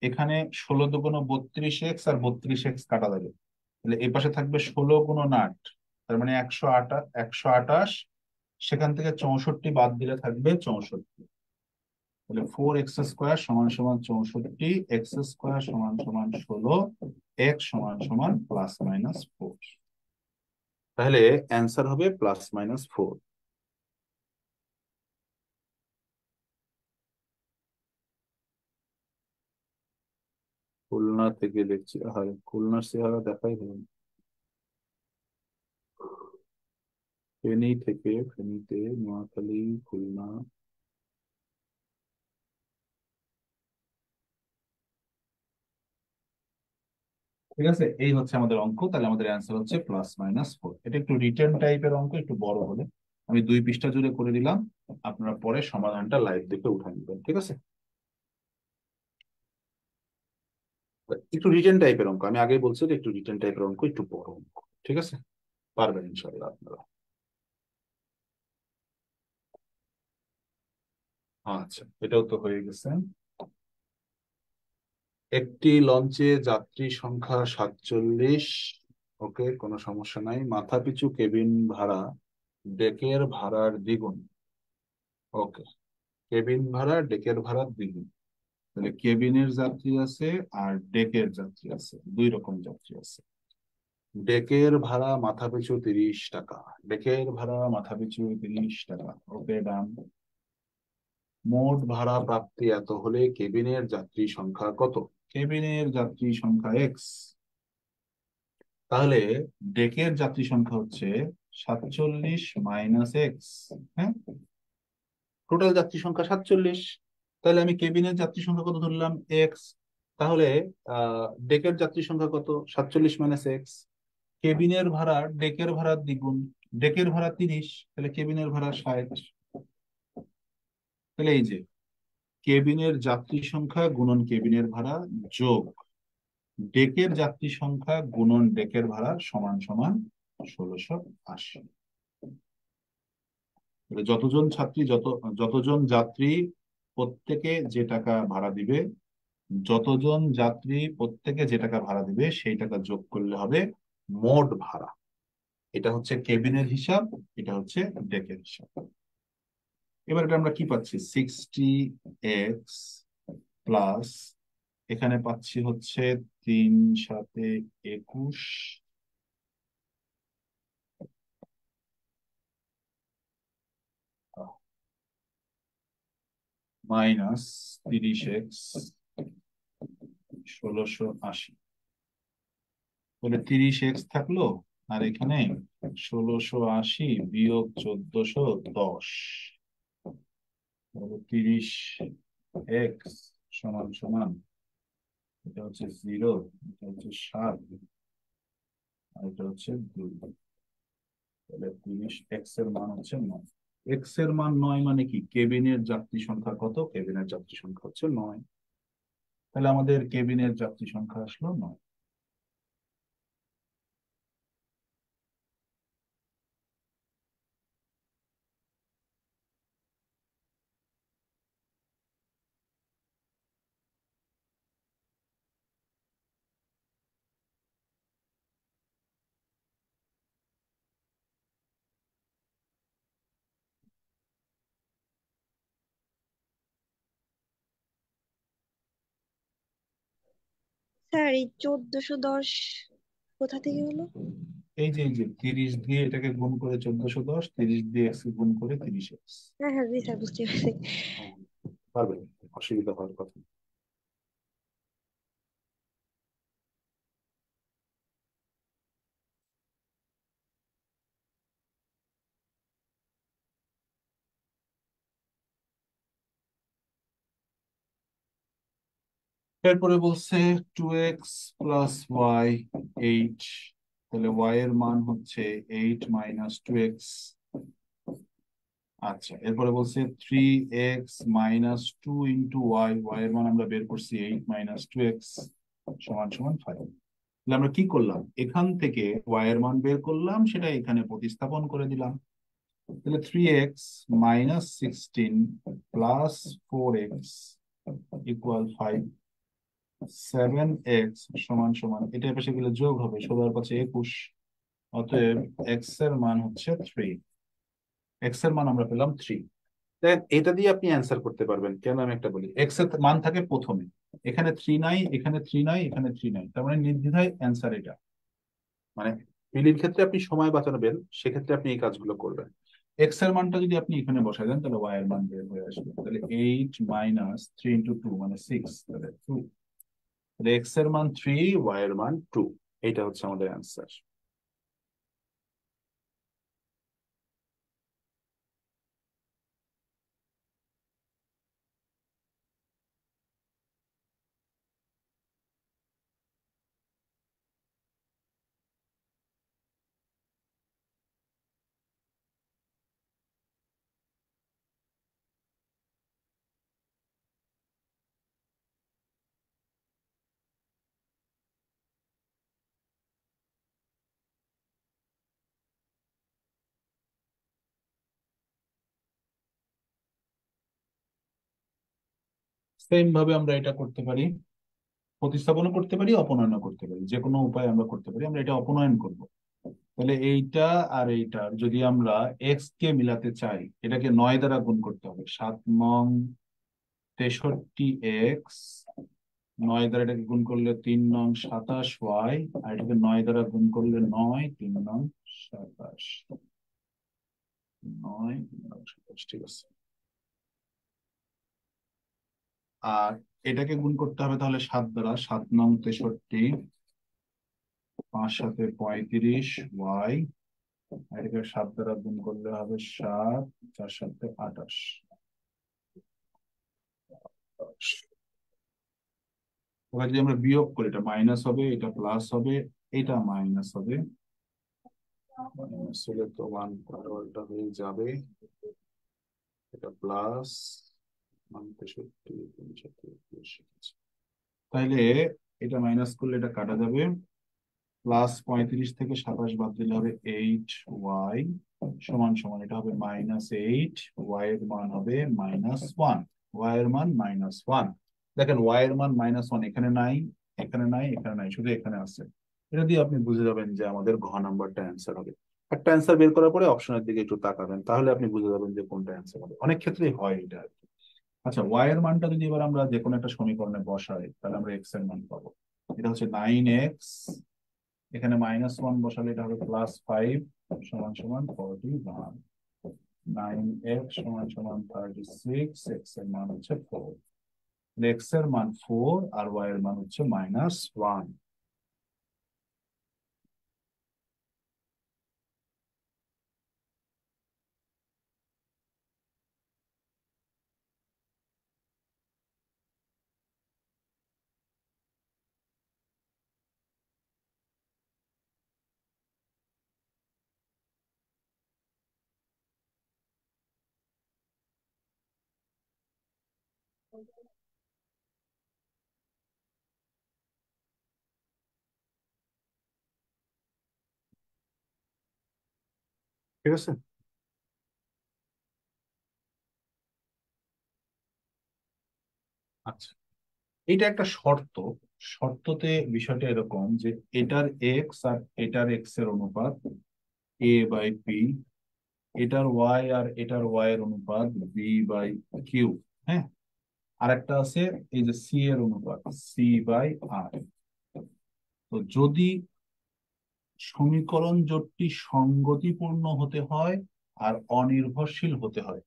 এখানে। 16 × 2 = 32x, আর 32x কাটা যাবে। তাহলে এই পাশে থাকবে 16 × 8, তার মানে 128। সেখান থেকে 64 বাদ দিলে থাকবে 64। তাহলে 4x² সমান সমান 64, x² সমান সমান 16, x সমান সমান ±4। তাহলে অ্যান্সার হবে ±4। খুলনা থেকে দেখছি, হয় খুলনার চেহারা দেখাই হবে। ফেনী থেকে, ফেনীতে, নোয়াখালী, খুলনা। ঠিক আছে, এই হচ্ছে আমাদের অঙ্ক। তাহলে আমাদের অ্যান্সার হচ্ছে ±4। এটা একটু রিটেন টাইপের অঙ্ক, একটু বড় হলে আমি 2 পৃষ্ঠা জুড়ে করে দিলাম। আপনারা পরে সমাধানটা লাইভ দেখে উঠাই নেবেন, ঠিক আছে? একটু রিটেন টাইপের অঙ্ক, আমি আগেই বলছি যে একটু রিটেন টাইপের অঙ্ক, একটু বড় অঙ্ক। ঠিক আছে, পারবেন ইনশাল্লাহ আপনারা। আচ্ছা, এটাও তো হয়ে গেছে। একটি লঞ্চে যাত্রী সংখ্যা 47। ওকে, কোনো সমস্যা নাই। মাথাপিছু কেবিন ভাড়া ডেকের ভাড়ার দ্বিগুণ। ওকে, কেবিন ভাড়া ডেকের ভাড়ার দ্বিগুণ। তাহলে কেবিনের যাত্রী আছে আর ডেকের যাত্রী আছে, 2 রকম যাত্রী আছে। ডেকের ভাড়া মাথাপিছু 30 টাকা। ডেকের ভাড়া মাথাপিছু 30 টাকা। ওকে, ডান। মোট ভাড়া প্রাপ্তি এত হলে কেবিনের যাত্রী সংখ্যা কত? কেবিনের যাত্রী সংখ্যা এক্স। তাহলে ডেকের যাত্রী সংখ্যা হচ্ছে 47 - এক্স। হ্যাঁ, টোটাল যাত্রী সংখ্যা 47। তাহলে আমি কেবিনের যাত্রী সংখ্যা কত ধরলাম? এক্স। তাহলে ডেকের যাত্রী সংখ্যা কত? 47 - এক্স। কেবিনের ভাড়া ডেকের ভাড়ার দ্বিগুণ। ডেকের ভাড়া 30, তাহলে কেবিনের ভাড়া 60। তাহলে এই যে কেবিনের যাত্রী সংখ্যা গুণন কেবিনের ভাড়া যোগ ডেকের যাত্রী সংখ্যা গুণন ডেকের ভাড়া সমান সমান 1680। তাহলে যতজন যাত্রী প্রত্যেকে যে টাকা ভাড়া দিবে, যতজন যাত্রী প্রত্যেকে যে টাকা ভাড়া দিবে সেই টাকা যোগ করলে হবে মোট ভাড়া। এটা হচ্ছে কেবিনের হিসাব, এটা হচ্ছে ডেকের হিসাব। এবার এটা আমরা কি পাচ্ছি? 60x প্লাস, এখানে পাচ্ছি হচ্ছে 3 × 7 = 21, মাইনাস 30x 1680। তাহলে 30x থাকলো, আর এখানে 1680 বিয়োগ 1410। তাহলে 30x সমান সমান, এটা হচ্ছে 0, এটা হচ্ছে 7, আর এটা হচ্ছে 2। তাহলে 30x এর মান হচ্ছে 9। এক্স এর মান 9 মানে কি? কেবিনের যাত্রী সংখ্যা কত? কেবিনের যাত্রী সংখ্যা হচ্ছে 9। তাহলে আমাদের কেবিনের যাত্রী সংখ্যা আসলো 9। স্যার এই 1410 কোথা থেকে হলো? এই যে 30 দিয়ে এটাকে গুণ করে 1410, 30 দিয়ে এক্স কে গুণ করে 30x। হ্যাঁ হ্যাঁ জি স্যার, বুঝতে পারছি। পারবেন, অসুবিধা হওয়ার কথা না। এরপরে বলছে 2x প্লাস ওয়াই 8, তাহলে y এর মান হচ্ছে 8 মাইনাস 2x। আচ্ছা, এরপরে বলছে 3x minus 2 into Y, Y এর মান আমরা বের করছি 8 মাইনাস 2x সমান সমান 5। তাহলে আমরা কি করলাম, এখান থেকে ওয়াই এর মান বের করলাম, সেটা এখানে প্রতিস্থাপন করে দিলাম। তাহলে 3x minus 16 plus 4x equal 5, 7x সমান সমান, এটা পাশে গেলে যোগ হবে, 16 আর 5 21। অতএব x এর মান হচ্ছে 3। এক্স এর মান আমরা পেলাম 3। দেন এটা দিয়ে আপনি অ্যান্সার করতে পারবেন। কেন আমি একটা বলি, এক্স এর মান থাকে প্রথমে, এখানে 3 নাই, এখানে 3 নাই, এখানে 3 নাই, তার মানে নির্দ্বিধায় অ্যান্সার এটা। মানে বিলির ক্ষেত্রে আপনি সময় বাঁচাবেন, সেক্ষেত্রে আপনি এই কাজগুলো করবেন। এক্স এর মানটা যদি আপনি এখানে বসাই দেন, তাহলে ওয়াই এর মান বের হয়ে আসবে। তাহলে 8 মাইনাস 3 ইন্টু 2 মানে 6, তাহলে 2। তাহলে এক্স এর মান 3, ওয়াই এর মান 2। এইটা হচ্ছে আমাদের অ্যান্সার। সেম ভাবে আমরা এটা করতে পারি, প্রতিস্থাপনও করতে পারি, অপনয়নও করতে পারি, যে কোনো উপায় আমরা করতে পারি। আমরা এটা অপনয়ন করব। তাহলে এইটা আর এইটার যদি আমরা এক্স কে মিলাতে চাই, এটাকে 9 দ্বারা গুণ করতে হবে। 7 নং 63 এক্স, 9 দ্বারা এটাকে গুণ করলে 3 নং 27 ওয়াই, আর এটাকে 9 দ্বারা গুণ করলে 9, 3 নং 27, 9, 3 নং 27, ঠিক আছে। আর এটাকে গুণ করতে হবে তাহলে 7 দ্বারা, 7 নং 63, 5 7 35 ওয়াই, এটাকে 7 দ্বারা গুণ করলে হবে 7, 4 7 28। ওটা যদি আমরা বিয়োগ করি, এটা মাইনাস হবে, এটা প্লাস হবে, এটা মাইনাস হবে। মাইনাস হলে তো 1 হয়ে যাবে, এটা প্লাস 1 63 তাইলে এটা মাইনাস করলে এটা কাটা যাবে। প্লাস 35 থেকে 27 বাদ দিলে হবে 8 ওয়াই সমান সমান, এটা হবে -8, ওয়াই এর মান হবে -1, ওয়াই এর মান -1। দেখেন ওয়াই এর মান -1 এখানে নাই, এখানে নাই, এখানে নাই, শুধু এখানে আছে। এটা দিয়ে আপনি বুঝে যাবেন যে আমাদের ঘ নাম্বারটা অ্যান্সার হবে। একটা অ্যান্সার বের করার পরে অপশনের দিকে একটু তাকাবেন, তাহলে আপনি বুঝে যাবেন যে কোনটা অ্যান্সার হবে। অনেক ক্ষেত্রেই হয় এটা আর কি। আচ্ছা, ওয়াই এর মানটা যদি এবার আমরা যে কোনো একটা সমীকরণে বসাই, তাহলে আমরা এক্স এর মান পাবো। এটা হচ্ছে 9x, এখানে -1 বসালে এটা হবে +5 সমান সমান 41। 9x সমান সমান 36, এক্স এর মান হচ্ছে 4। এক্স এর মান 4 আর ওয়াই এর মান হচ্ছে -1। ঠিক আছে। আচ্ছা, এটা একটা শর্ত। শর্ততে বিষয়টা এরকম যে এটার এক্স আর এটার এক্স এর অনুপাত a/p, এটার ওয়াই আর এটার ওয়াই এর অনুপাত b/q। হ্যাঁ, আর একটা আছে এই যে সি এর অনুপাত c/r। তো যদি সমীকরণ জোটটি সঙ্গতিপূর্ণ হতে হয় আর অনির্ভরশীল হতে হয়,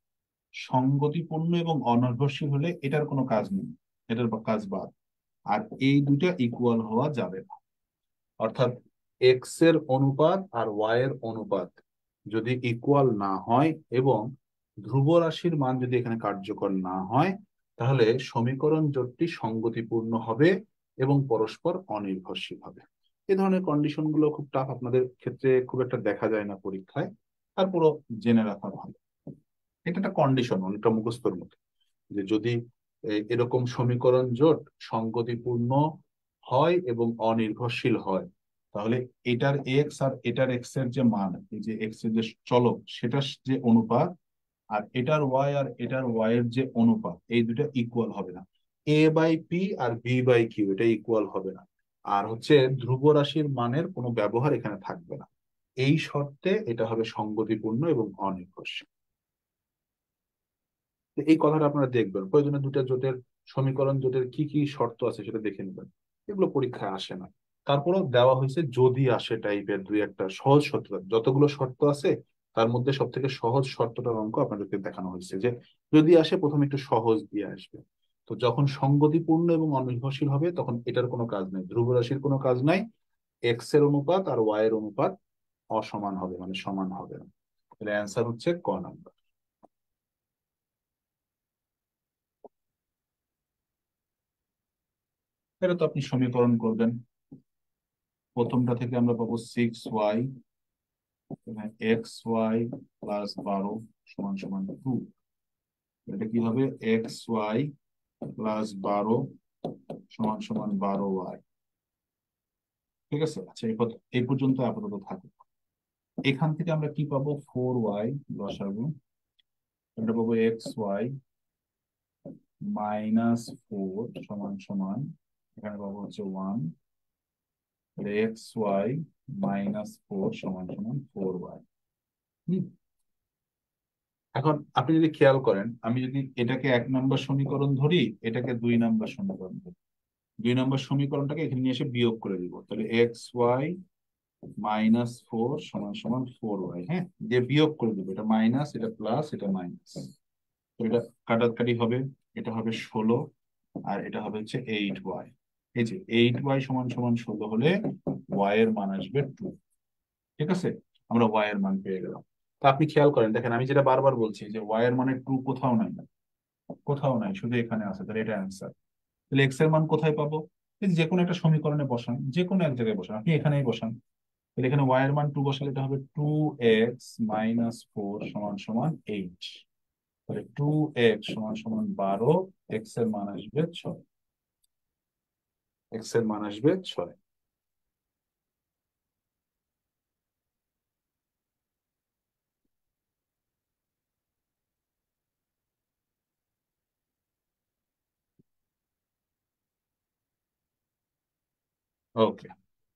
সঙ্গতিপূর্ণ এবং অনির্ভরশীল হলে এটার কোনো কাজ নেই, এটার কাজ বাদ। আর এই দুইটা ইকুয়াল হওয়া যাবে না। অর্থাৎ এক্স এর অনুপাত আর ওয়াই এর অনুপাত যদি ইকুয়াল না হয় এবং ধ্রুব রাশির মান যদি এখানে কার্যকর না হয়, তাহলে সমীকরণ জোটটি সঙ্গতিপূর্ণ হবে এবং পরস্পর অনির্ভরশীল হবে। এই ধরনের কন্ডিশন গুলো খুব টাফ, আপনাদের ক্ষেত্রে খুব একটা দেখা যায় না পরীক্ষায়, তারপরও জেনে রাখা ভালো। এটা একটা কন্ডিশন, অনেকটা মুখস্থর মতো, যে যদি এরকম সমীকরণ জোট সঙ্গতিপূর্ণ হয় এবং অনির্ভরশীল হয়, তাহলে এটার এক্স আর এটার এক্স এর যে মান, এই যে এক্স এর যে চলক সেটার যে অনুপাত, আর এটার ওয়াই আর এটার ওয়াই এর যে অনুপাত, এই দুটো ইকুয়াল হবে না। এ বাই পি আর বি বাই কিউ এটা ইকুয়াল হবে না। আর হচ্ছে ধ্রুব রাশির মানের কোনো ব্যবহার এখানে থাকবে না। এই শর্তে এটা হবে সঙ্গতিপূর্ণ এবং অনির্ভরশীল। তো এই কথাটা আপনারা দেখবেন, প্রয়োজনে দুটা জোটের সমীকরণ জোটের কি কি শর্ত আছে সেটা দেখে নেবেন। এগুলো পরীক্ষায় আসে না, তারপরেও দেওয়া হয়েছে যদি আসে টাইপের দুই একটা সহজ শর্ত। যতগুলো শর্ত আছে তার মধ্যে সব থেকে সহজ শর্তটার অঙ্ক আপনাদেরকে দেখানো হয়েছে, যে যদি আসে প্রথমে একটু সহজ দিয়ে আসবে। তো যখন সঙ্গতিপূর্ণ এবং অনির্ভরশীল হবে তখন এটার কোনো কাজ নাই, ধ্রুব রাশির কোনো কাজ নাই, এক্স এর অনুপাত আর ওয়াই এর অনুপাত অসমান হবে, মানে সমান হবে না। তাহলে অ্যান্সার হচ্ছে ক নাম্বার। এটা তো আপনি সমীকরণ করবেন, প্রথমটা থেকে আমরা পাবো 6y, এক্স ওয়াই প্লাস 12 সমান সমান 2। এটা কি হবে? এক্স ওয়াই প্লাস 12 সমান সমান 12y। ঠিক আছে, আচ্ছা এই পর্যন্ত আপাতত থাকুক। এখান থেকে আমরা কি পাবো? 4y বসাবো, এটা পাবো এক্স ওয়াই মাইনাস 4 সমান সমান, এখানে পাবো হচ্ছে 1, এক্স ওয়াই মাইনাস 4 সমান সমান 4y। এখন আপনি যদি খেয়াল করেন, আমি যদি এটাকে 1 নম্বর সমীকরণ ধরি, এটাকে 2 নম্বর সমীকরণ ধরি, 2 নম্বর সমীকরণটাকে এখানে নিয়ে এসে বিয়োগ করে দিব, তাহলে এক্স ওয়াই মাইনাস 4 সমান সমান 4y। হ্যাঁ, দিয়ে বিয়োগ করে দিব, এটা মাইনাস এটা প্লাস এটা মাইনাস, তো এটা কাটাকাটি হবে, এটা হবে 16 আর এটা হবে হচ্ছে 8y। এই যে 8y সমান সমান 16 হলে y এর মান আসবে 2। ঠিক আছে, আমরা y এর মান পেয়ে গেলাম। তা আপনি খেয়াল করেন, দেখেন আমি যেটা বারবার বলছি যে y এর মানে 2 কোথাও নাই, কোথাও নাই, শুধু এখানে আছে, তাহলে এটা অ্যান্সার। তাহলে এক্স এর মান কোথায় পাবো? এই যে কোনো একটা সমীকরণে বসান, যে কোনো এক জায়গায় বসান, আপনি এখানেই বসান। তাহলে এখানে ওয়াই এর মান 2 বসালে এটা হবে 2x মাইনাস 4 সমান সমান 8। তাহলে 2x সমান সমান 12, এক্স এর মান আসবে 6। এক্স এর মান আসবে 6। ওকে,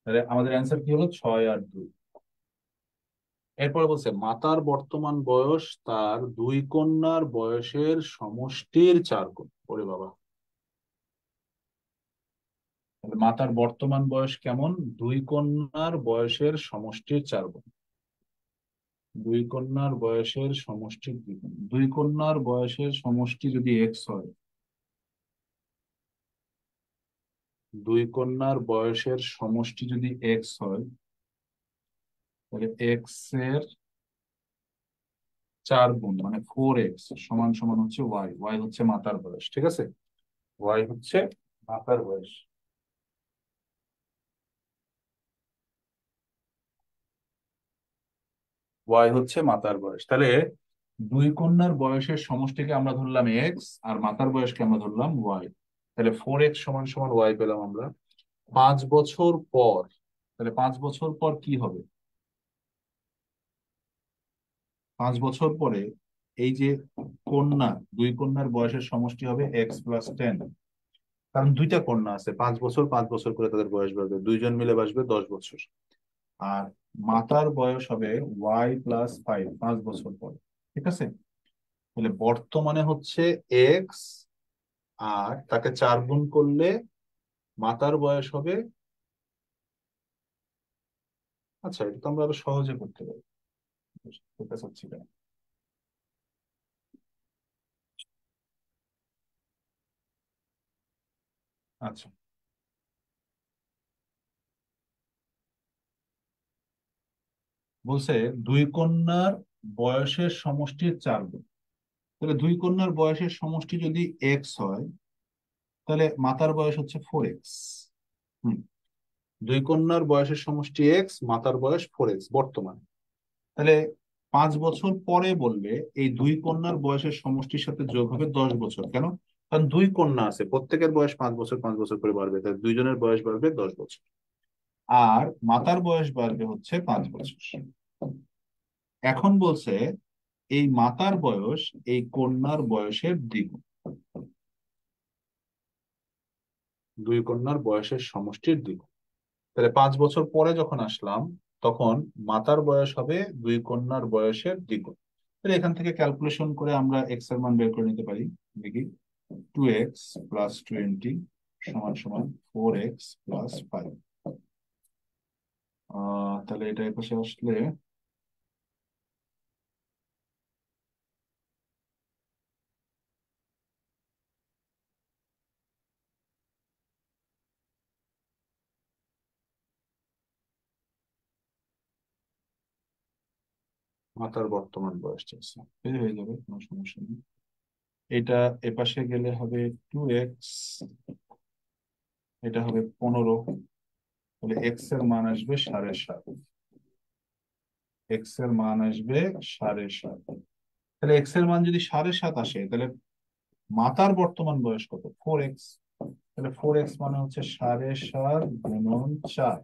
তাহলে আমাদের অ্যান্সার কি হলো? 6 আর 2। এরপরে বলছে মাতার বর্তমান বয়স তার দুই কন্যার বয়সের সমষ্টির 4 গুণ। ওরে বাবা, তাহলে মাতার বর্তমান বয়স কেমন? দুই কন্যার বয়সের সমষ্টির 4 গুণ। দুই কন্যার বয়সের সমষ্টির দ্বিগুণ। দুই কন্যার বয়সের সমষ্টি যদি এক্স হয়, দুই কন্যার বয়সের সমষ্টি যদি এক্স হয়, তাহলে এক্স এর 4 গুণ মানে 4x সমান সমান হচ্ছে ওয়াই। ওয়াই হচ্ছে মাতার বয়স, ঠিক আছে, ওয়াই হচ্ছে মাতার বয়স। ওয়াই হচ্ছে মাতার বয়স। তাহলে দুই কন্যার বয়সের সমষ্টিকে আমরা ধরলাম এক্স আর মাতার বয়সকে আমরা ধরলাম ওয়াই। তাহলে 4x সমান সমান ওয়াই পেলাম আমরা। 5 বছর পর, তাহলে 5 বছর পর কি হবে? 5 বছর পরে এই যে কন্যা, দুই কন্যার বয়সের সমষ্টি হবে এক্স প্লাস 10। কারণ দুইটা কন্যা আছে, 5 বছর 5 বছর করে তাদের বয়স বাড়বে, দুইজন মিলে বাঁচবে 10 বছর। আর মাতার বয়স হবে ওয়াই প্লাস 5 5 বছর পরে। ঠিক আছে, তাহলে বর্তমানে হচ্ছে এক্স, আর তাকে 4 গুণ করলে মাতার বয়স হবে, আচ্ছা এটা তো আমরা আরো সহজে করতে পারি, ফোকাস হচ্ছে কেন? আচ্ছা, বলছে দুই কন্যার বয়সের সমষ্টির 4 গুণ। তাহলে দুই কন্যার বয়সের সমষ্টি যদি এক্স হয়, তাহলে মাতার বয়স হচ্ছে 4x। হুম, দুই কন্যার বয়সের সমষ্টি এক্স, মাতার বয়স 4x বর্তমানে। তাহলে 5 বছর পরে বললে এই দুই কন্যার বয়সের সমষ্টির সাথে যোগ হবে 10 বছর। কেন? কারণ দুই কন্যা আছে, প্রত্যেকের বয়স 5 বছর 5 বছর করে বাড়বে, তাই দুইজনের বয়স বাড়বে 10 বছর। আর মাতার বয়স বাড়বে হচ্ছে 5 বছর। এখন বলছে এই মাতার বয়স এই কন্যার বয়সের দ্বিগুণ। দুই কন্যার বয়সের সমষ্টির দ্বিগুণ। তাহলে 5 বছর পরে যখন আসলাম, তখন মাতার বয়স হবে দুই কন্যার বয়সের দ্বিগুণ। তাহলে এখান থেকে ক্যালকুলেশন করে আমরা এক্স এর মান বের করে নিতে পারি। দেখি, 2x + 20 সমান সমান 4x + 5। তাহলে এটা এপাশে আসলে মাতার বর্তমান বয়স চাইছে, বের হয়ে যাবে, কোনো সমস্যা নেই। এটা এপাশে গেলে হবে 2x, এটা হবে 15। তাহলে এক্স এর মান আসবে 7.5। এক্স এর মান আসবে 7.5। তাহলে এক্স এর মান যদি 7.5 আসে, তাহলে মাতার বর্তমান বয়স কত? 4x। তাহলে 4x মানে হচ্ছে 7.5 × 4,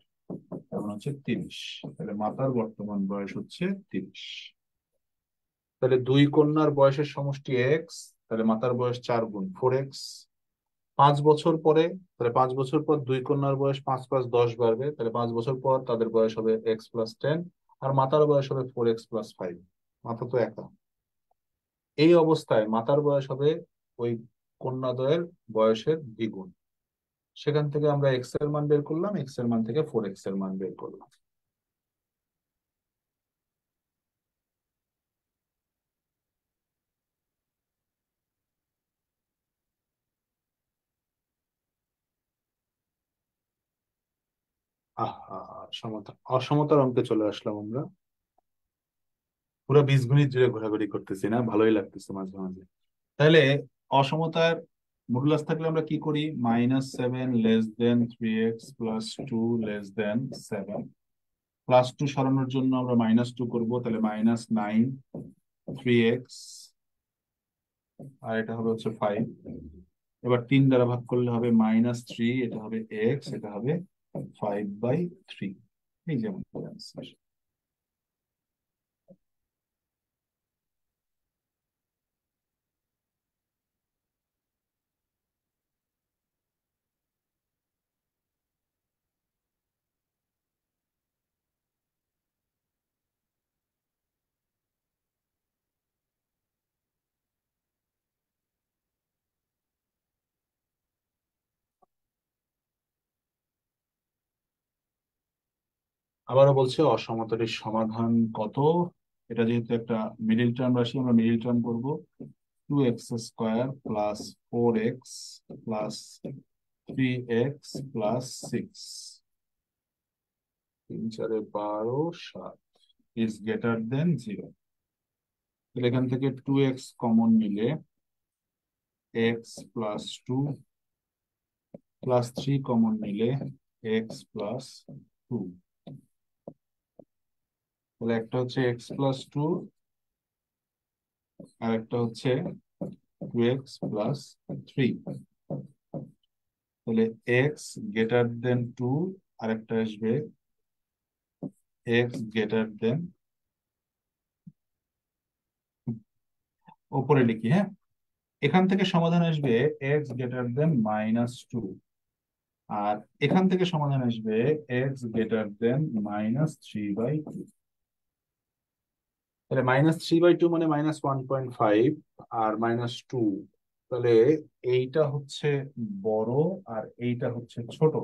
তার মানে হচ্ছে 30। তাহলে মাতার বর্তমান বয়স হচ্ছে 30। তাহলে দুই কন্যার বয়সের সমষ্টি এক্স, তাহলে মাতার বয়স 4 গুণ 4x। 5 বছর পরে, তাহলে 5 বছর পর দুই কন্যার বয়স 5 + 10 বাড়বে, তাহলে 5 বছর পর তাদের বয়স হবে x + 10, আর মাতার বয়স হবে 4x + 5। মাতা তো একা। এই অবস্থায় মাতার বয়স হবে ওই কন্যাদ্বয়ের বয়সের দ্বিগুণ। সেখান থেকে আমরা এক্স এর মান বের করলাম, এক্স এর মান থেকে 4x এর মান বের করলাম। আহা, সমতা অসমতার অঙ্কে চলে আসলাম আমরা। পুরো বীজগণিত জুড়ে ঘোরাঘুরি করতেছি না, ভালোই লাগতেছে মাঝে মাঝে। তাহলে অসমতার মডুলাস থাকলে আমরা কি করি? -7 <3x + 2 <7। +2 সরানোর জন্য আমরা -2 করব, তাহলে -9 3x, আর এটা হবে হচ্ছে 5। এবার 3 দ্বারা ভাগ করলে হবে -3, এটা হবে x, এটা হবে 5/3। এই যে আমাদের answer। আবারও বলছে অসমতাটির সমাধান কত। এটা যেহেতু একটা মিডিল টার্ম রাশি, আমরা মিডিল টার্ম করবো। 2x² + 4x + 3x + 6, 3×4 = 12, 7 is greater than 0। তাহলে এখান থেকে 2x কমন নিলে x + 2, +3 কমন নিলে x + 2। তাহলে একটা হচ্ছে x + 2, আর একটা হচ্ছে 2x + 3। তাহলে x greater than 2, আর একটা আসবে x greater than, ওপরে লিখি, হ্যাঁ। এখান থেকে সমাধান আসবে x greater than -2, আর এখান থেকে সমাধান আসবে x greater than -3/2। তাহলে -3/2 মানে -1.5, আর -2, তাহলে এইটা হচ্ছে বড় আর এইটা হচ্ছে ছোট।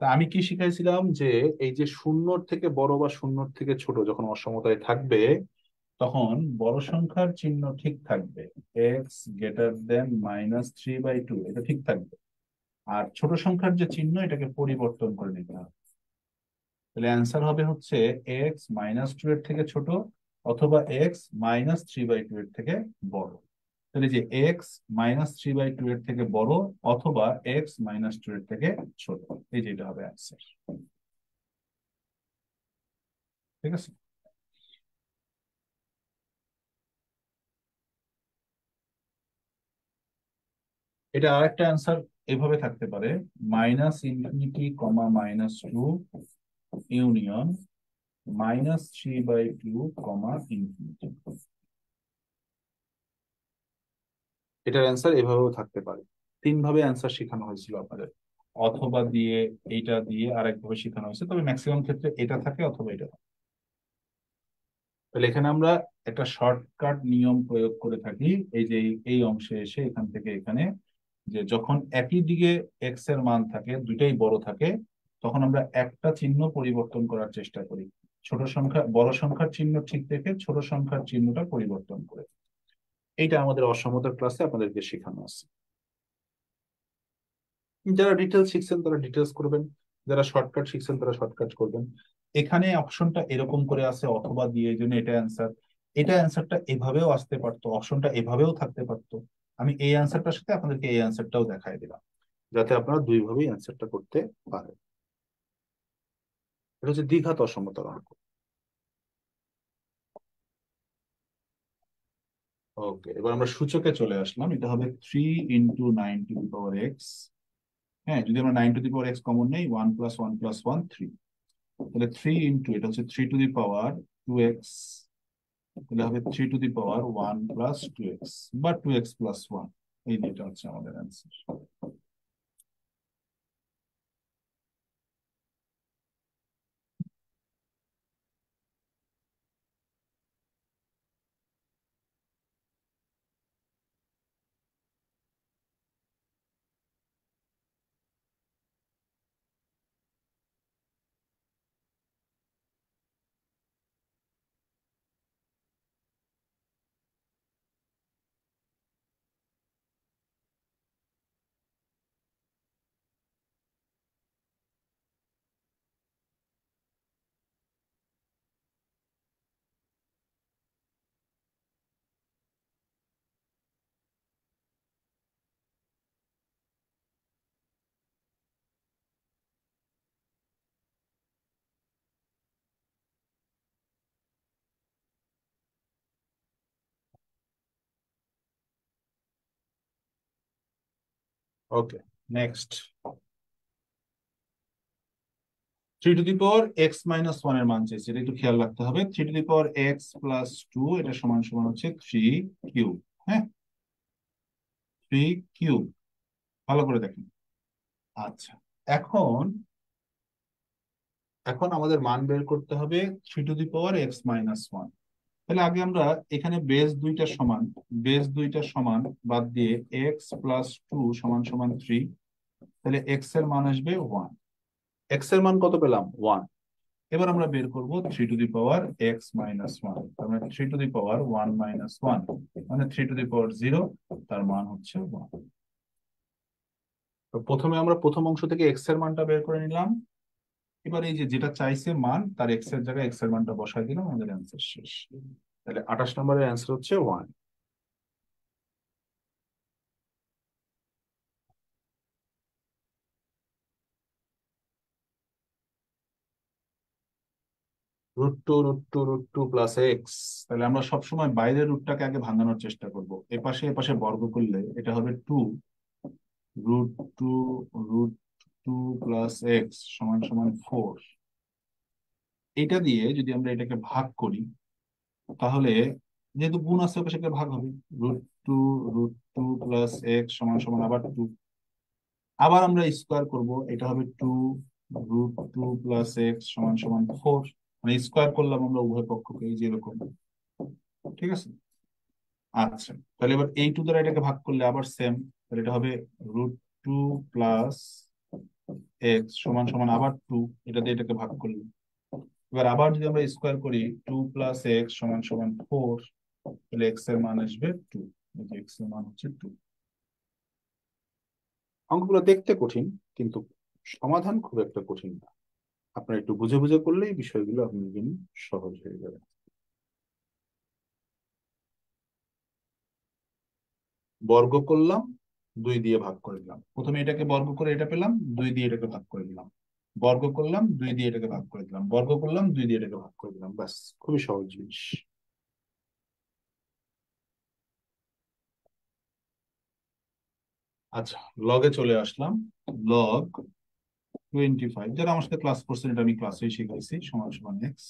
তা আমি কি শিখাইছিলাম যে এই যে শূন্যর থেকে বড় বা শূন্যর থেকে ছোট যখন অসমতায় থাকবে, তখন বড় সংখ্যার চিহ্ন ঠিক থাকবে, x greater than -3/2, এটা ঠিক থাকবে। আর ছোট সংখ্যার যে চিহ্ন এটাকে পরিবর্তন করে নিতে হবে। তাহলে অ্যান্সার হবে হচ্ছে এক্স মাইনাস টু এর থেকে ছোট অথবা x minus three by two এর থেকে বড়। তাহলে যে x minus three by two এর থেকে বড় অথবা এক্স মাইনাস টু এর থেকে ছোট, এই যেটা হবে অ্যান্সার। ঠিক আছে। এটা আরেকটা অ্যান্সার এভাবে থাকতে পারে, minus infinity comma minus two union minus three by two comma infinity. এটার অ্যান্সার এভাবেও থাকতে পারে। তিন ভাবে অ্যান্সার শেখানো হয়েছিল আপনাদের, অথবা দিয়ে, এইটা দিয়ে আরেকভাবে শেখানো হয়েছে, তবে ম্যাক্সিমাম ক্ষেত্রে এটা থাকে অথবা এটা থাকে। তাহলে এখানে আমরা একটা শর্টকাট নিয়ম প্রয়োগ করে থাকি, এই যে এই অংশে এসে এখান থেকে এখানে, যে যখন একই দিকে এক্স এর মান থাকে, দুইটাই বড় থাকে, তখন আমরা একটা চিহ্ন পরিবর্তন করার চেষ্টা করি, ছোট সংখ্যা বড় সংখ্যার চিহ্ন ঠিক রেখে ছোট সংখ্যার চিহ্নটা পরিবর্তন করে। এইটা আমাদের অসমতার ক্লাসে আপনাদেরকে শেখানো আছে। যারা ডিটেলস শিখছেন তারা ডিটেলস করবেন, যারা শর্টকাট শিখছেন তারা শর্টকাট করবেন। এখানে অপশনটা এরকম করে আছে অথবা দিয়ে, এই জন্য এটা অ্যান্সার। এটা অ্যান্সারটা এভাবেও আসতে পারতো, অপশনটা এভাবেও থাকতে পারতো। আমি এই অ্যান্সারটার সাথে আপনাদেরকে এই অ্যান্সারটাও দেখাই দিলাম, যাতে আপনারা দুই ভাবেই অ্যান্সারটা করতে পারেন। এটা হচ্ছে দ্বিঘাত অসমতার অঙ্ক। ওকে, এবার আমরা সূচকে চলে আসলাম। এটা হবে 3 × 9 টু দি পাওয়ার এক্স। হ্যাঁ, যদি আমরা 9 two the power x common নেই, 1 + 1 + 1 3। তাহলে 3 এটা হচ্ছে 3 টু দি পাওয়ার 2 এক্স, তাহলে হবে 3 টু দি পাওয়ার 1 + 2 এক্স বা 2x + 1। এই দুইটা হচ্ছে আমাদের answer. Okay, next. 3 to the power x - 1 এর মান চাইছে, এটা একটু খেয়াল রাখতে হবে। 3 টু দি পাওয়ার x + 2 এটা সমান সমান হচ্ছে 3 কিউব। হ্যাঁ, 3 কিউব, ভালো করে দেখেন। আচ্ছা, এখন এখন আমাদের মান বের করতে হবে 3 টু দি পাওয়ার x - 1। তাহলে আগে আমরা এখানে বেস দুইটা সমান বাদ দিয়ে x + 2 সমান সমান 3, তাহলে এক্স এর মান আসবে 1। এক্স এর মান কত পেলাম? 1। এবার আমরা বের করব 3 টু দি পাওয়ার x - 1, তার মানে 3 টু দি পাওয়ার 1 - 1, মানে 3 টু দি পাওয়ার 0, তার মান হচ্ছে 1। তো প্রথমে আমরা প্রথম অংশ থেকে এক্স এর মানটা বের করে নিলাম। এবার এই যে যেটা চাইছে মান, তার এক্স এর জায়গায় এক্স এর মানটা বসাই দিলাম, আমাদের অ্যান্সার শেষ। তাহলে 28 নম্বরের অ্যান্সার হচ্ছে 1। √2 √2 √2 + x। তাহলে আমরা সবসময় বাইরের রুটটাকে আগে ভাঙানোর চেষ্টা করব। এপাশে এপাশে বর্গ করলে এটা হবে 2 √2 √2 + x সমান সমান 4। এটা দিয়ে যদি আমরা এটাকে ভাগ করি, তাহলে যেহেতু গুণ আছে ওকে সেটা ভাগ হবে। √2 √2 + x সমান সমান আবার 2। আবার আমরা স্কোয়ার করব, এটা হবে 2 √2 + x সমান সমান 4। মানে স্কোয়ার করলাম আমরা উভয় পক্ষকে, এই যে এরকম। ঠিক আছে। আচ্ছা, তাহলে এবার এই 2 দ্বারা এটাকে ভাগ করলে আবার সেম, তাহলে এটা হবে √2 + x সমান সমান আবার 2। এটা দিয়ে এটাকে ভাগ করলে, এবার আবার যদি আমরা স্কোয়ার করি, 2 + x সমান সমান 4, তাহলে x এর মান আসবে 2। এই যে x এর মান হচ্ছে 2। অঙ্কগুলো দেখতে কঠিন, কিন্তু সমাধান খুব একটা কঠিন না। আপনার একটু বুঝে বুঝে করলেই বিষয়গুলো আপনার জন্য সহজ হয়ে যাবে। বর্গ করলাম, 2 দিয়ে ভাগ করে দিলাম। প্রথমে এটাকে বর্গ করে এটা পেলাম, 2 দিয়ে এটাকে ভাগ করে দিলাম। বর্গ করলাম, 2 দিয়ে এটাকে ভাগ করে দিলাম। বর্গ করলাম, 2 দিয়ে এটাকে ভাগ করে দিলাম। ব্যাস, খুবই সহজ জিনিস। আচ্ছা, লগে চলে আসলাম। লগ 25, যারা আমার সাথে ক্লাস করছেন, এটা আমি ক্লাসেই শিখাইছি, সমান সমান x.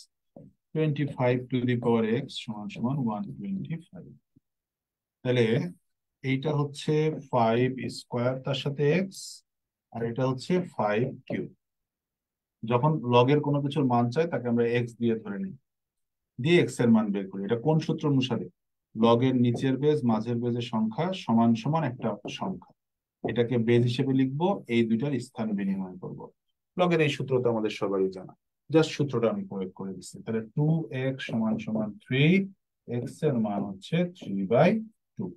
25 two the power x সমান সমান 125। তাহলে এইটা হচ্ছে 5 স্কোয়ার, তার সাথে এক্স, আর এটা হচ্ছে 5 কিউব। যখন লগের কোনো কিছুর মান চাই, তাকে আমরা এক্স দিয়ে ধরে নিই, দিয়ে এক্স এর মান বের করি। এটা কোন সূত্র অনুসারে? লগের নিচের বেজ মাঝের বেজের সংখ্যা সমান সমান একটা সংখ্যা। এটাকে বেজ হিসেবে লিখবো, এই দুইটার স্থান বিনিময় করব। লগের এই সূত্র তো আমাদের সবারই জানা, জাস্ট সূত্রটা আমি প্রয়োগ করে দিচ্ছি। তাহলে 2x সমান সমান 3, এক্স এর মান হচ্ছে 3/2।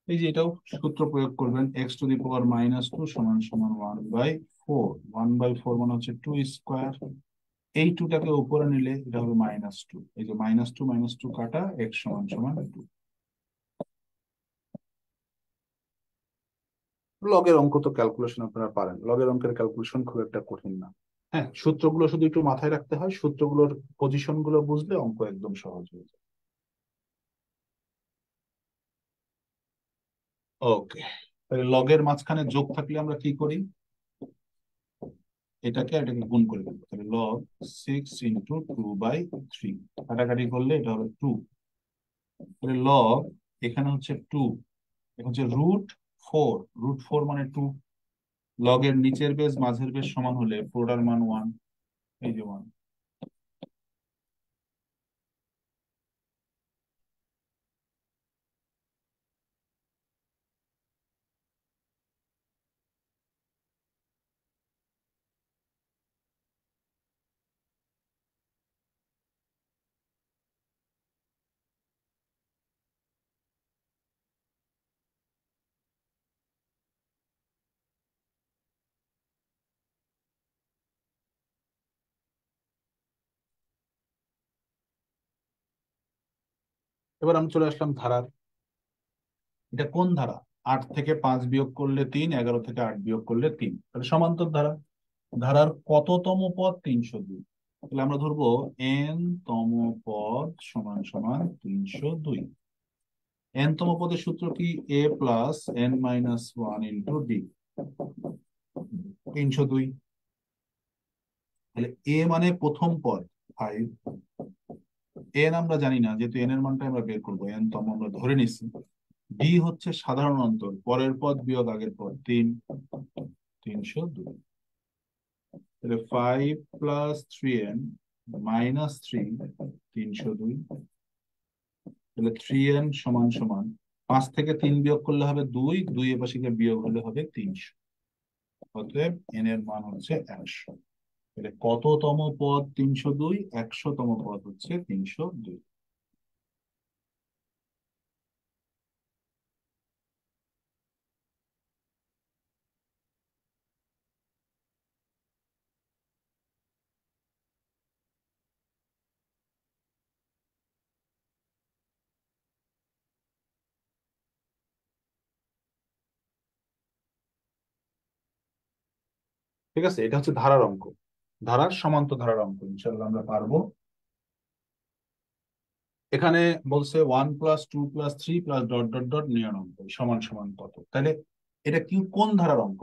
এই যে এটাও সূত্র প্রয়োগ করবেন, x⁻² সমান সমান 1/4। 1/4 মানে হচ্ছে 2 স্কোয়ার। এই টুটাকে উপরে নিলে এটা হবে -2। এই যে -2 কাটা, x সমান সমান 2। লগের অঙ্ক তো ক্যালকুলেশন আপনারা পারেন, লগের অঙ্কের ক্যালকুলেশন খুব একটা কঠিন না। হ্যাঁ, সূত্রগুলো শুধু একটু মাথায় রাখতে হয়, সূত্রগুলোর পজিশন গুলো বুঝলে অঙ্ক একদম সহজ হয়ে যায়। ওকে, তাহলে লগের মাঝখানে যোগ থাকলে আমরা কি করি? এটাকে গুণ করে দেবো। তাহলে লগ 6 × 2/3, কাটাকাটি করলে এটা হবে 2। তাহলে লগ, এখানে হচ্ছে 2, এখন হচ্ছে √4। √4 মানে 2। লগের নিচের বেজ মাঝের বেজ সমান হলে পুরোটার মান 1, এই যে 1। এবার আমি চলে আসলাম ধারার। এটা কোন ধারা? 8 থেকে 5 বিয়োগ করলে 3, 11 থেকে 8 বিয়োগ করলে 3, তাহলে সমান্তর ধারা। ধারার কততম পদ? 302। তাহলে আমরা ধরবো n তম পদ সমান সমান 302। n তম পদের সূত্র কি? a+n−1 × d। 302। তাহলে a মানে প্রথম পদ 5, n আমরা জানি না, যেহেতু n এর মানটা আমরা বের করবো, n তম আমরা ধরে নিচ্ছি। d হচ্ছে সাধারণ অন্তর, পরের পদ বিয়োগ আগের পদ, 3, 302। তাহলে 5 + 3n - 3, 302। তাহলে 3n সমান সমান 5 থেকে 3 বিয়োগ করলে হবে 2, 2 এর পাশে গিয়ে বিয়োগ হলে হবে 300। অতএব n এর মান হচ্ছে 100। তাহলে কততম পদ 302? 100তম পদ হচ্ছে 302। ঠিক আছে, এটা হচ্ছে ধারার অঙ্ক, ধারার সমান্তর ধারার অঙ্ক, ইনশাল্লাহ আমরা পারবো। এখানে বলছে 1+2+3+... সমান সমান কত? তাহলে এটা কি, কোন ধারার অঙ্ক?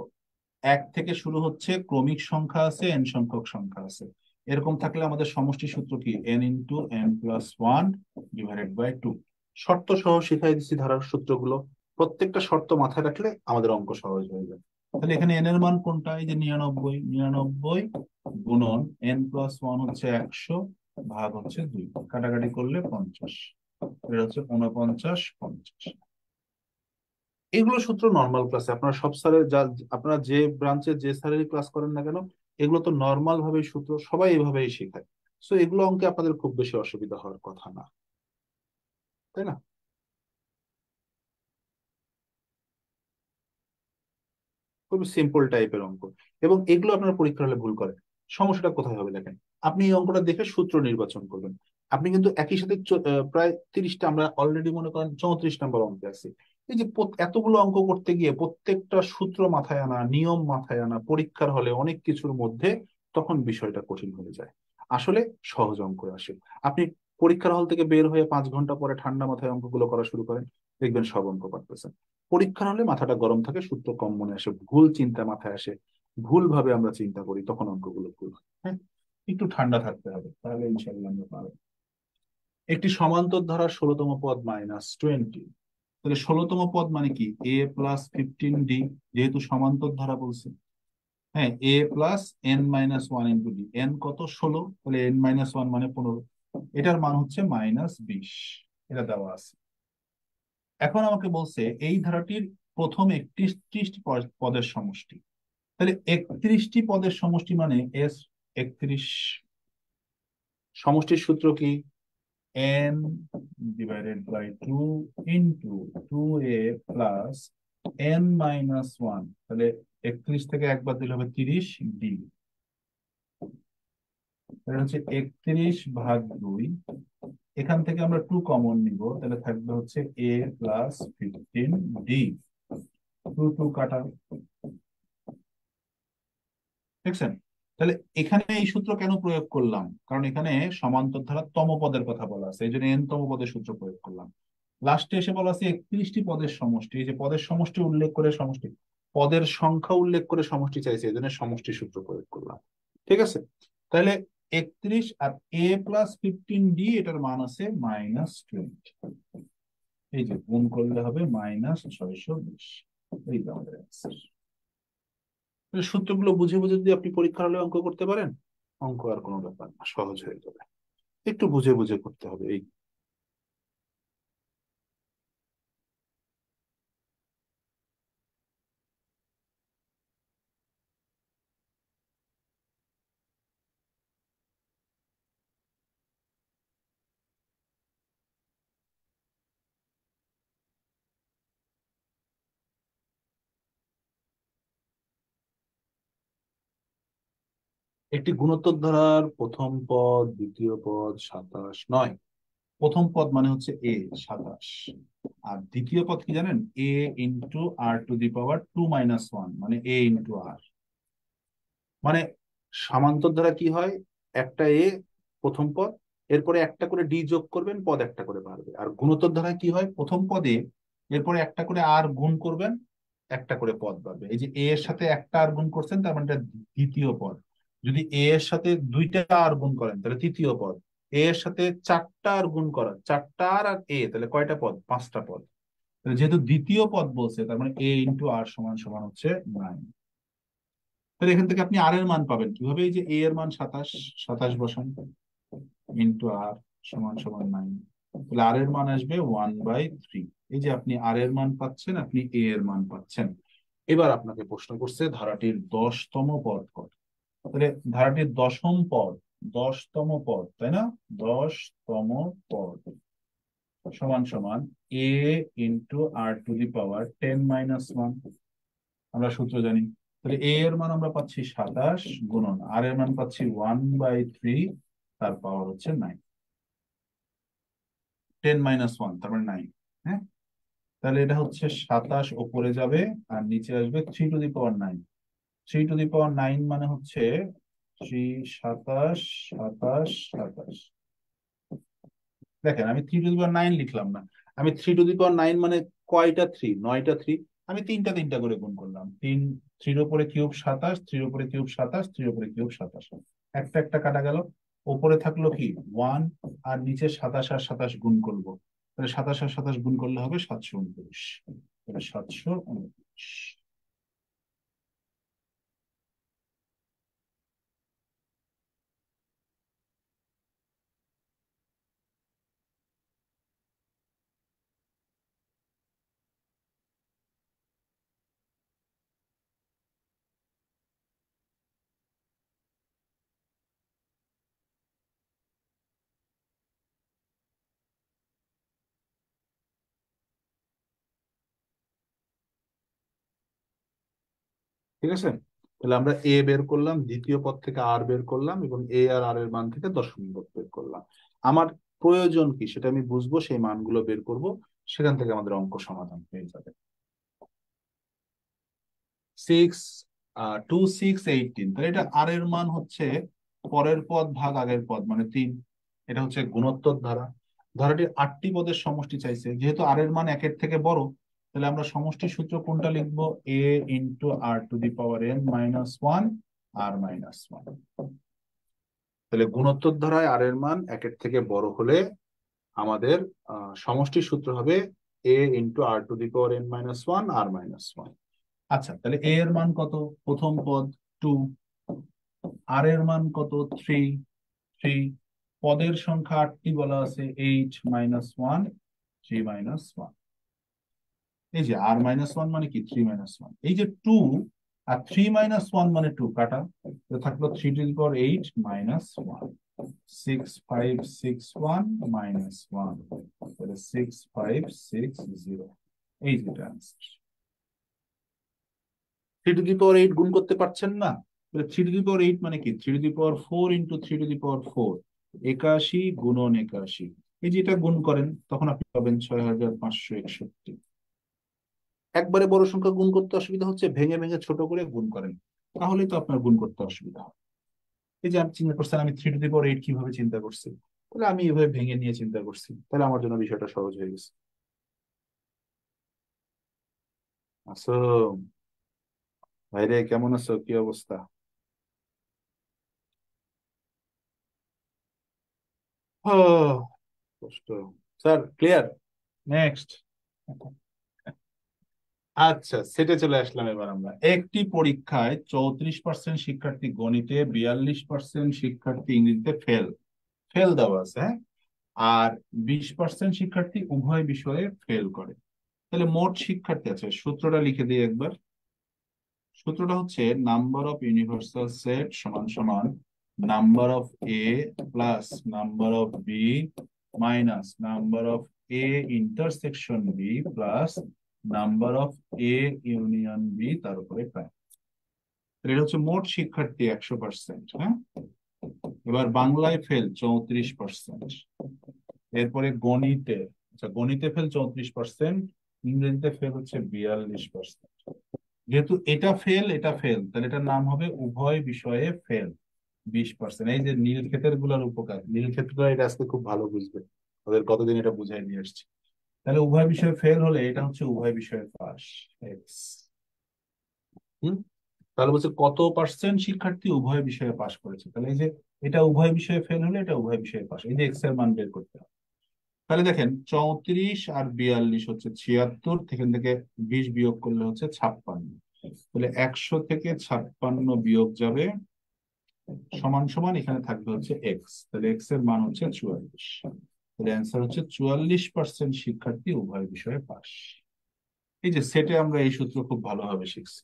1 থেকে শুরু হচ্ছে, ক্রমিক সংখ্যা আছে, n সংখ্যক সংখ্যা আছে। এরকম থাকলে আমাদের সমষ্টি সূত্র কি? n × n+1/2। শর্ত সহ শিখাই দিচ্ছি ধারার সূত্রগুলো, প্রত্যেকটা শর্ত মাথায় রাখলে আমাদের অঙ্ক সহজ হয়ে যাবে। তাহলে এখানে n এর মান কোনটা? এই যে 99। 99 গুণন n+1 হচ্ছে 100, ভাগ হচ্ছে 2, কাটাকাটি করলে 50। এটা হচ্ছে 49, 50। এগুলো সূত্র নর্মাল ক্লাসে আপনারা সব স্যারের যা, আপনারা যে ব্রাঞ্চে যে স্যারেরই ক্লাস করেন না কেন, এগুলো তো নর্মাল ভাবে সূত্র, সবাই এভাবেই শেখায়। সো এগুলো অঙ্কে আপনাদের খুব বেশি অসুবিধা হওয়ার কথা না, তাই না? খুবই সিম্পল টাইপের অঙ্ক, এবং এগুলো আপনার পরীক্ষা হলে ভুল করেন। সমস্যাটা কোথায় হবে দেখেন, আপনি এই অঙ্কটা দেখে সূত্র নির্বাচন করবেন, আপনি কিন্তু একই সাথে প্রায় 30টা, আমরা অলরেডি মনে করেন 34 নম্বর অঙ্কে আছি। এই যে এতগুলো অঙ্ক করতে গিয়ে প্রত্যেকটা সূত্র মাথায় আনা, নিয়ম মাথায় আনা, পরীক্ষার হলে অনেক কিছুর মধ্যে তখন বিষয়টা কঠিন হয়ে যায়। আসলে সহজ অঙ্ক আসে, আপনি পরীক্ষার হল থেকে বের হয়ে 5 ঘন্টা পরে ঠান্ডা মাথায় অঙ্কগুলো করা শুরু করেন, দেখবেন সব অঙ্ক পারতেছেন। পরীক্ষার হলে মাথাটা গরম থাকে, সূত্র কম মনে আসে, ভুল চিন্তা মাথায় আসে, ভুল ভাবে আমরা চিন্তা করি, তখন অঙ্কগুলো ভুল হয়। হ্যাঁ, একটু ঠান্ডা থাকতে হবে, তাহলে ইনশাল্লাহ আমরা পারবো। একটি সমান্তর ধারার 16তম পদ -20, তাহলে 16তম পদ মানে কি, a+15d, যেহেতু সমান্তর ধারা বলছে। হ্যাঁ, a+n-1 ইন্টু ডি, এন কত, 16, তাহলে n-1 মানে 15, এটার মান হচ্ছে -20, এটা দেওয়া আছে। এখন আমাকে বলছে এই ধারাটির প্রথম 31টি পদের সমষ্টি, তাহলে 31টি পদের সমষ্টি মানে এস 31। সমষ্টির সূত্র কি, n divided by 2 into 2a plus n-1, তাহলে 31 থেকে একবার দিলে হবে 30d, এটা হচ্ছে 31/2। এখান থেকে আমরা 2 কমন নিব, তাহলে থাকবে হচ্ছে a+15d, 2 2 কাটা, দেখছেন? তাহলে এখানে এই সূত্র কেন প্রয়োগ করলাম, কারণ এখানে সমান্তর ধারা তম পদের কথা বলা আছে, এই জন্য এন তম পদের সূত্র প্রয়োগ করলাম। লাস্টে এসে বলা আছে 31টি পদের সমষ্টি, এই যে পদের সমষ্টি উল্লেখ করে, সমষ্টি পদের সংখ্যা উল্লেখ করে সমষ্টি চাইছে, এই জন্য সমষ্টি সূত্র প্রয়োগ করলাম। ঠিক আছে, তাহলে 31 আর a+15d, এটার মান আছে -20, এই যে গুণ করলে হবে -620, এই যে আমাদের answer। সূত্রগুলো বুঝে বুঝে যদি আপনি পরীক্ষার হলে অঙ্ক করতে পারেন, অঙ্ক আর কোনো ব্যাপার না, সহজ হয়ে যাবে। একটু বুঝে বুঝে করতে হবে এই। একটি গুণোত্তর ধারার প্রথম পদ, দ্বিতীয় পদ 27, 9। প্রথম পদ মানে হচ্ছে এ, 27, আর দ্বিতীয় পদ কি জানেন, a × r⁻², মানে a × r। মানে সামান্তর দ্বারা কি হয়, একটা এ প্রথম পদ, এরপরে একটা করে ডি যোগ করবেন, পদ একটা করে বাড়বে। আর গুণোত্তর দ্বারা কি হয়, প্রথম পদে এরপরে একটা করে আর গুণ করবেন, একটা করে পদ বাড়বে। এই যে এ এর সাথে একটা আর গুণ করছেন, তার মানে এটা দ্বিতীয় পদ। যদি এ এর সাথে দুইটা আর গুণ করেন, তাহলে তৃতীয় পদ। এ এর সাথে চারটা আর গুণ করেন, চারটা আর আর এ, তাহলে কয়টা পদ, 5টা পদ। তাহলে যেহেতু দ্বিতীয় পদ বলছে, তার মানে a × r হচ্ছে 9। তাহলে এখান থেকে আপনি আর এর মান পাবেন কিভাবে, এই যে এ এর মান 27, 27 বসান, ইন্টু আর সমান সমান 9, তাহলে আর এর মান আসবে 1/3। এই যে আপনি আর এর মান পাচ্ছেন, আপনি এ এর মান পাচ্ছেন। এবার আপনাকে প্রশ্ন করছে ধারাটির 10তম পদ কত, তাহলে ধারাটির দশম পদ, 10তম পদ, তাই না, 10তম পদ সমান সমান a × r⁻10-1, আমরা সূত্র জানি। তাহলে এ এর মান আমরা পাচ্ছি 27, গুণন আর এর মান পাচ্ছি 1/3, তার পাওয়ার হচ্ছে 9, 10-1 তার মানে 9। হ্যাঁ, তাহলে এটা হচ্ছে 27 উপরে যাবে, আর নিচে আসবে 3⁹9। 3⁹9 মানে হচ্ছে 3, 27, 27, 27। দেখেন আমি 3⁹9 লিখলাম না, আমি 3⁹9 মানে কয়টা থ্রি, 9টা থ্রি, আমি তিনটা তিনটা করে গুণ করলাম। 3 উপরে কিউব 27, 3 উপরে কিউব 27, 3 উপরে কিউব 27, একটা একটা কাটা গেল, উপরে থাকলো কি 1, আর নিচে 27 আর 27 গুণ করবো, তাহলে 27 আর 27 গুণ করলে হবে 729, তাহলে 729। ঠিক আছে? তাহলে আমরা এ বের করলাম, দ্বিতীয় পদ থেকে আর বের করলাম, এবং এ আর আর এর মান থেকে দশমিক পদ বের করলাম। আমার প্রয়োজন কি সেটা আমি বুঝবো, সেই মানগুলো বের করব, সেখান থেকে আমাদের অঙ্ক সমাধান হয়ে যাবে। 6 2 6 18, তাহলে এটা আর এর মান হচ্ছে পরের পদ ভাগ আগের পদ মানে 3। এটা হচ্ছে গুণোত্তর ধারা। ধারাটির 8টি পদের সমষ্টি চাইছে, যেহেতু আর এর মান একের থেকে বড়, তাহলে আমরা সমষ্টি সূত্র কোনটা লিখবো? A into r to the power n minus one r minus one. তাহলে গুণোত্তর ধারায় আর এর মান একের থেকে বড় হলে আমাদের সমষ্টি সূত্র হবে a into r to the power n minus one r minus one. আচ্ছা, তাহলে এ এর মান কত? প্রথম পদ 2, আর এর মান কত? 3 3, পদের সংখ্যা 8টি বলা আছে, 8 মাইনাস ওয়ান 3 মাইনাস ওয়ান। এই যে আর মাইনাস ওয়ান মানে কি? 3 মাইনাস ওয়ান। এই যে 2 আর 3 মাইনাস ওয়ান মানে 2 কাটা, তো থাকলো 3 to the power 8 minus one. 6 5 6 1 minus one, তাহলে 6 5 6 0। এই যেটা আনসার। 3 টু দি পাওয়ার 8 গুণ করতে পারছেন না? 3 টু দি পাওয়ার 8 মানে কি? 3 to the power 4 into 3 to the power 4, 81 গুণন 81। এই যে এটা গুণ করেন, তখন আপনি পাবেন 6561। একবারে বড় সংখ্যা গুণ করতে অসুবিধা হচ্ছে, ভেঙে ভেঙে ছোট করে গুণ করেন, তাহলেই তো আপনার গুণ করতে অসুবিধা হবে। এই যে আপনি চিন্তা করছেন আমি 3 টু দি পাওয়ার 8 কিভাবে চিন্তা করছি, তাহলে আমি এভাবে ভেঙে নিয়ে চিন্তা করছি, তাহলে আমার জন্য বিষয়টা সহজ হয়ে গেছে। আছো ভাইরে, কেমন আছো? কি অবস্থা? ও, কষ্ট। Sir clear? নেক্সট। আচ্ছা, সেটে চলে আসলাম এবার আমরা। একটি পরীক্ষায় 34% শিক্ষার্থী গণিতে, 42% শিক্ষার্থী ইংরেজিতে ফেল ফেল দেওয়া আছে, হ্যাঁ? আর 20% শিক্ষার্থী উভয় বিষয়ে ফেল করে। তাহলে মোট শিক্ষার্থী আছে, সূত্রটা লিখে দিই একবার। সূত্রটা হচ্ছে নাম্বার অফ ইউনিভার্সাল সেট সমান সমান number of A plus number of B minus number of A intersection B plus number of A union B তার উপরে প্রাইম। এটা হচ্ছে মোট শিক্ষার্থী 100%, হ্যাঁ? এবার বাংলায় ফেল 34%। এরপরে গণিতে, আচ্ছা গণিতে ফেল 34%, ইংরেজিতে ফেল হচ্ছে 42%। যেহেতু এটা ফেল এটা ফেল, তাহলে এটার নাম হবে উভয় বিষয়ে ফেল 20%। এই যে নীল ক্ষেতের গুলার উপকার, নীল ক্ষেত্রটা এটা আজকে খুব ভালো বুঝবে, ওদের কতদিন এটা বুঝাই নিয়ে আসছি। তাহলে উভয় বিষয়ে ফেল হলে এটা হচ্ছে উভয় বিষয়ে পাস, এক্স। হুম, তাহলে বলছে কত পার্সেন্ট শিক্ষার্থী উভয় বিষয়ে পাস করেছে, তাহলে এই যে এটা উভয় বিষয়ে ফেল হলে এটা উভয় বিষয়ে পাস, এই যে এক্স এর মান বের করতে হবে। তাহলে দেখেন 34 আর 42 হচ্ছে 76, এখান থেকে 20 বিয়োগ করলে হচ্ছে 56। তাহলে 100 থেকে 56 বিয়োগ যাবে সমান সমান এখানে থাকবে হচ্ছে এক্স, তাহলে এক্স এর মান হচ্ছে 44। তাহলে অ্যান্সার হচ্ছে 44% শিক্ষার্থী উভয় বিষয়ে পাস। এই যে সেটে আমরা এই সূত্র খুব ভালোভাবে শিখছি।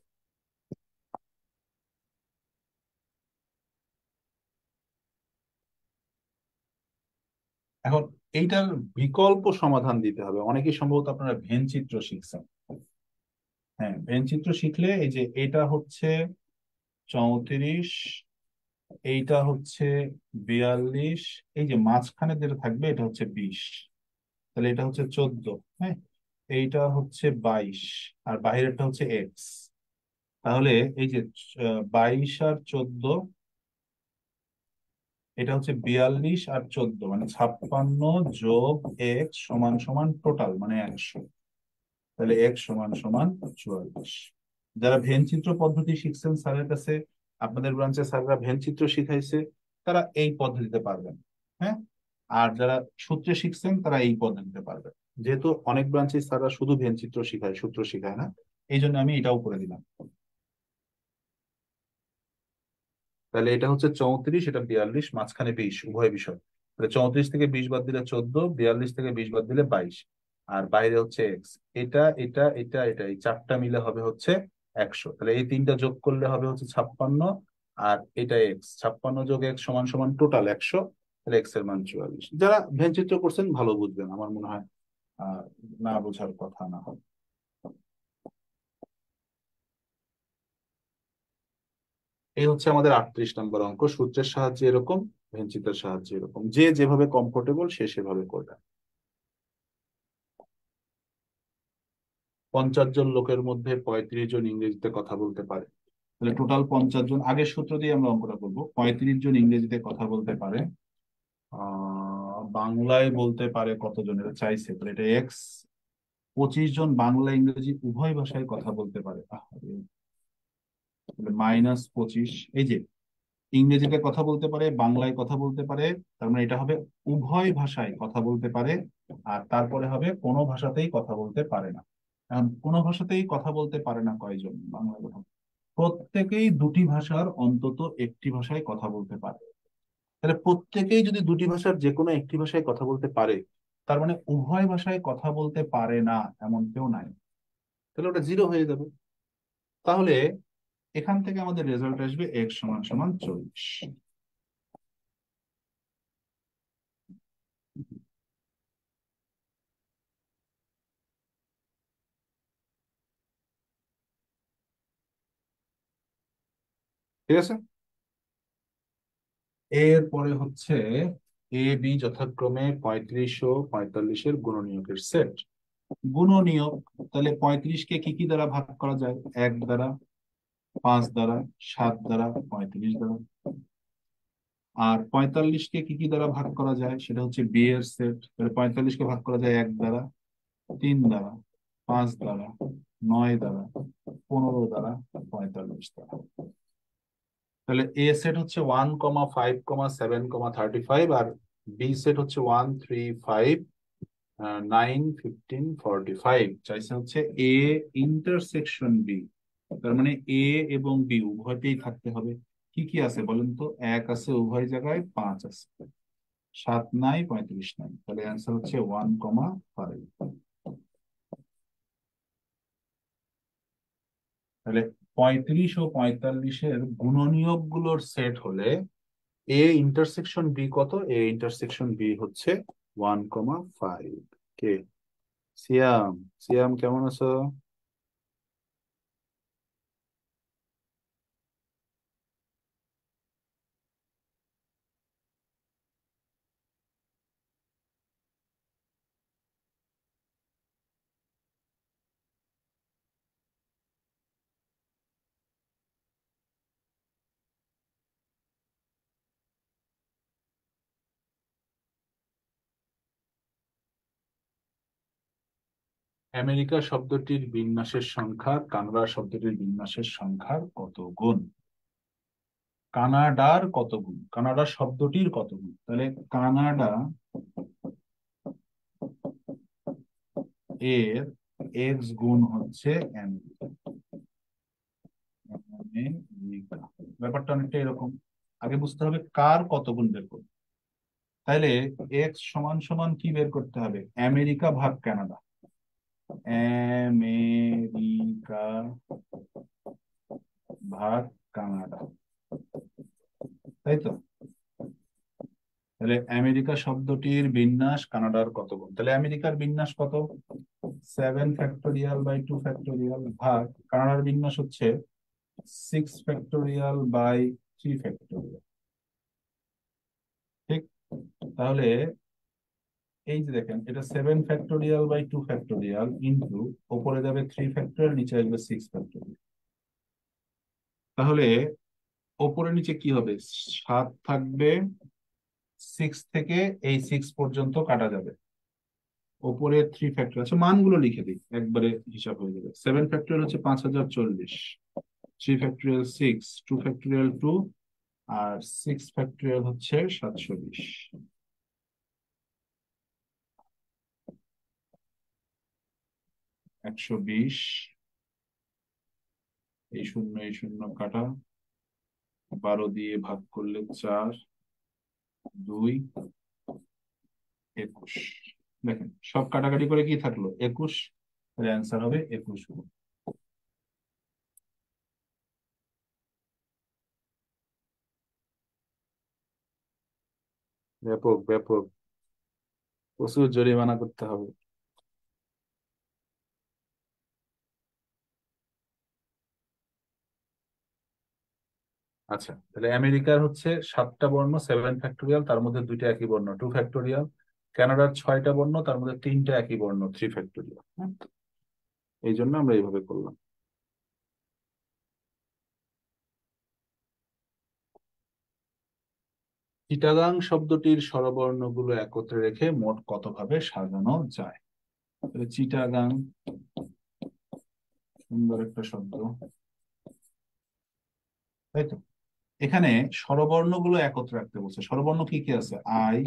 এখন এইটার বিকল্প সমাধান দিতে হবে। অনেকেই সম্ভবত আপনারা ভেন চিত্র শিখছেন। হ্যাঁ, ভেন চিত্র শিখলে এই যে এটা হচ্ছে 34, এইটা হচ্ছে 42, এই যে মাঝখানে যেটা থাকবে এটা হচ্ছে 20, তাহলে এটা হচ্ছে 14, হ্যাঁ? এইটা হচ্ছে 22, আর বাইরেরটা হচ্ছে এক্স। তাহলে এই যে 22 আর 14, এটা হচ্ছে 42 আর 14 মানে 56 যোগ এক্স সমান সমান টোটাল মানে 100। তাহলে এক্স সমান সমান 44। যারা ভেন চিত্র পদ্ধতি শিখছেন স্যারের কাছে, আপনাদের ব্রাঞ্চে স্যাররা ভেন চিত্র শিখাইছে, তারা এই পদ্ধতিতে পারবেন, হ্যাঁ? আর যারা সূত্রে শিখছেন তারা এই পদ্ধতিতে পারবেন। যেহেতু অনেক ব্রাঞ্চে স্যাররা শুধু ভেন চিত্র শিখায়, সূত্র শিখায় না, এই জন্য আমি এটাও করে দিলাম। তাহলে এটা হচ্ছে 34, এটা 42, মাঝখানে 20, উভয় বিষয়। তাহলে 34 থেকে 20 বাদ দিলে 14, 42 থেকে 20 বাদ দিলে 22, আর বাইরে হচ্ছে এক্স। এটা এটা এটা এটা এই চারটা মিলে হবে হচ্ছে 100। তাহলে এই তিনটা যোগ করলে হবে হচ্ছে 56, আর এটা এক্স, 56 যোগ এক্স সমান সমান টোটাল 100। তাহলে এক্স এর মান 44। যারা ভেনচিত্র করছেন ভালো বুঝবেন, আমার মনে হয় আহ না বোঝার কথা না। এই হচ্ছে আমাদের 38 নম্বর অঙ্ক। সূত্রের সাহায্যে এরকম, ভেঞ্চিতের সাহায্যে এরকম, যে যেভাবে কমফোর্টেবল সে সেভাবে করবে। 50 জন লোকের মধ্যে 35 জন ইংরেজিতে কথা বলতে পারে। তাহলে টোটাল 50 জন, আগের সূত্র দিয়ে আমরা অঙ্কটা করবো। 35 জন ইংরেজিতে কথা বলতে পারে, বাংলায় বলতে পারে কতজন এটা চাইছে, তাহলে এটা এক্স। 25 জন বাংলা ইংরেজি উভয় ভাষায় কথা বলতে পারে, -25। এই যে ইংরেজিতে কথা বলতে পারে, বাংলায় কথা বলতে পারে, তার মানে এটা হবে উভয় ভাষায় কথা বলতে পারে। আর তারপরে হবে কোনো ভাষাতেই কথা বলতে পারে না। এখন কোনো ভাষাতেই কথা বলতে পারে না কয়জন? বাংলা কথা প্রত্যেকেই দুটি ভাষার অন্তত একটি ভাষায় কথা বলতে পারে। তাহলে প্রত্যেকেই যদি দুটি ভাষার যে কোনো একটি ভাষায় কথা বলতে পারে, তার মানে উভয় ভাষায় কথা বলতে পারে না এমন কেউ নাই। তাহলে ওটা জিরো হয়ে যাবে। তাহলে এখান থেকে আমাদের রেজাল্ট আসবে x সমান সমান 40। ঠিক আছে। এরপরে হচ্ছে এ বি যথাক্রমে 35 ও 45-এর গুণনীয়কের সেট। গুণনীয়ক, তাহলে 35-কে কি কি দ্বারা ভাগ করা যায়? 1 দ্বারা, 5 দ্বারা, 7 দ্বারা, 35 দ্বারা। আর 45-কে কি কি দ্বারা ভাগ করা যায়? সেটা হচ্ছে বি এর সেট। তাহলে 45-কে ভাগ করা যায় 1 দ্বারা, 3 দ্বারা, 5 দ্বারা, 9 দ্বারা, 15 দ্বারা, 45 দ্বারা। তাহলে এ সেট হচ্ছে 1,5,7,35, আর বি সেট হচ্ছে 1,3,5, 9,15,45। চাইছে হচ্ছে এ ইন্টারসেকশন বি। তার মানে এ এবং বি উভয়তেই থাকতে হবে। কি কি আছে বলেন তো? 1 আছে উভয় জায়গায়, 5 আছে, 7 নাই, 35 নাই। তাহলে অ্যান্সার হচ্ছে 1,5। তাহলে 35 ও 45-এর গুণনীয়ক গুলোর সেট হলে এ ইন্টারসেকশন বি কত? এ ইন্টারসেকশন বি হচ্ছে 1,5। কে? সিয়াম। সিয়াম কেমন আছো? আমেরিকা শব্দটির বিন্যাসের সংখ্যা কানাডা শব্দটির বিন্যাসের সংখ্যার কত গুণ? কানাডার কত গুণ? কানাডা শব্দটির কত গুণ? তাহলে কানাডা এর এক্স গুণ হচ্ছে আমেরিকা। আমেরিকা। ব্যাপারটা অনেকটা এরকম। আগে বুঝতে হবে কার কত গুণ বের করবে। তাইলে এক্স সমান সমান কি বের করতে হবে? আমেরিকা ভাগ কানাডা। আমেরিকা ভাগ কানাডা, তাই তো? তাহলে আমেরিকা শব্দটির বিন্যাস কানাডার কত গুণ? তাহলে আমেরিকার বিন্যাস কত? 7 ফ্যাক্টোরিয়াল/2 ফ্যাক্টোরিয়াল ভাগ কানাডার বিন্যাস হচ্ছে 6 ফ্যাক্টোরিয়াল/3 ফ্যাক্টোরিয়াল। ঠিক? তাহলে এই যে দেখেন, এটা 7 ফ্যাক্টোরিয়াল/2 ফ্যাক্টোরিয়াল ইন্টু ওপরে যাবে 3 ফ্যাক্টোরিয়াল, নিচে আসবে 6 ফ্যাক্টোরিয়াল। তাহলে ওপরে নিচে কি হবে? 7 থাকবে, 6 থেকে এই 6 পর্যন্ত কাটা যাবে। ওপরে 3 ফ্যাক্টর আছে, মানগুলো লিখে দিই, একবারে হিসাব হয়ে যাবে। 7 ফ্যাক্টরিয়াল হচ্ছে 5,040, 3 ফ্যাক্টরিয়াল 6, 2 ফ্যাক্টরিয়াল 2, আর 6 ফ্যাক্টরিয়াল হচ্ছে 720। 120, এই শূন্য এই শূন্য কাটা, 12 দিয়ে ভাগ করলে 4, 2, 21। দেখেন সব কাটাকাটি করে কি থাকলো? 21। অ্যান্সার হবে 21 গুণ। ব্যাপক ব্যাপক, প্রচুর জরিমানা করতে হবে। আচ্ছা, তাহলে আমেরিকার হচ্ছে 7টা বর্ণ 7 ফ্যাক্টোরিয়াল, তার মধ্যে 2টা একই বর্ণ 2 ফ্যাক্টোরিয়াল। কানাডার 6টা বর্ণ, তার মধ্যে 3টা একই বর্ণ 3 ফ্যাক্টোরিয়াল। এই জন্য আমরা এইভাবে করলাম। চিটাগাং শব্দটির স্বরবর্ণগুলো একত্রে রেখে মোট কতভাবে সাজানো যায়? তাহলে চিটাগাং, সুন্দর একটা শব্দ, তাই তো। এখানে স্বরবর্ণগুলো একত্রে রাখতে বলছে। স্বরবর্ণ কি কি আছে? আই,